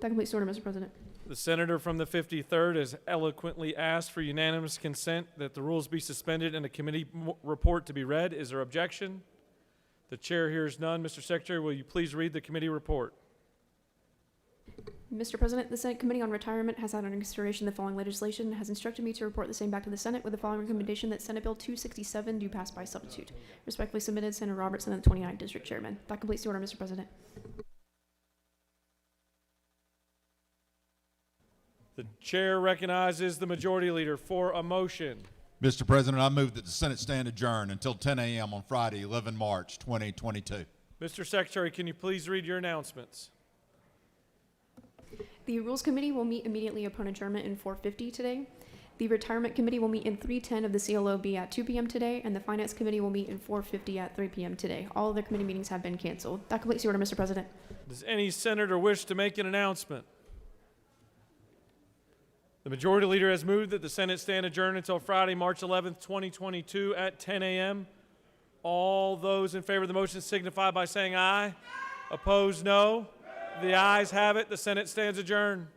That completes the order, Mr. President. The senator from the 53rd has eloquently asked for unanimous consent that the rules be suspended and a committee report to be read. Is there objection? The chair hears none. Mr. Secretary, will you please read the committee report? Mr. President, the Senate Committee on Retirement has had under consideration the following legislation and has instructed me to report the same back to the Senate with the following recommendation that Senate Bill 267 do pass by substitute. Respectfully submitted, Senator Robertson of the 29th District Chairman. That completes the order, Mr. President. The chair recognizes the majority leader for a motion. Mr. President, I move that the Senate stand adjourned until 10 a.m. on Friday, 11 March 2022. Mr. Secretary, can you please read your announcements? The Rules Committee will meet immediately upon adjournment in 4:50 today. The Retirement Committee will meet in 310 of the CLOB at 2 p.m. today, and the Finance Committee will meet in 4:50 at 3 p.m. today. All of the committee meetings have been canceled. That completes the order, Mr. President. Does any senator wish to make an announcement? The majority leader has moved that the Senate stand adjourned until Friday, March 11th, 2022 at 10 a.m. All those in favor of the motion signify by saying aye. Opposed, no. The ayes have it. The Senate stands adjourned.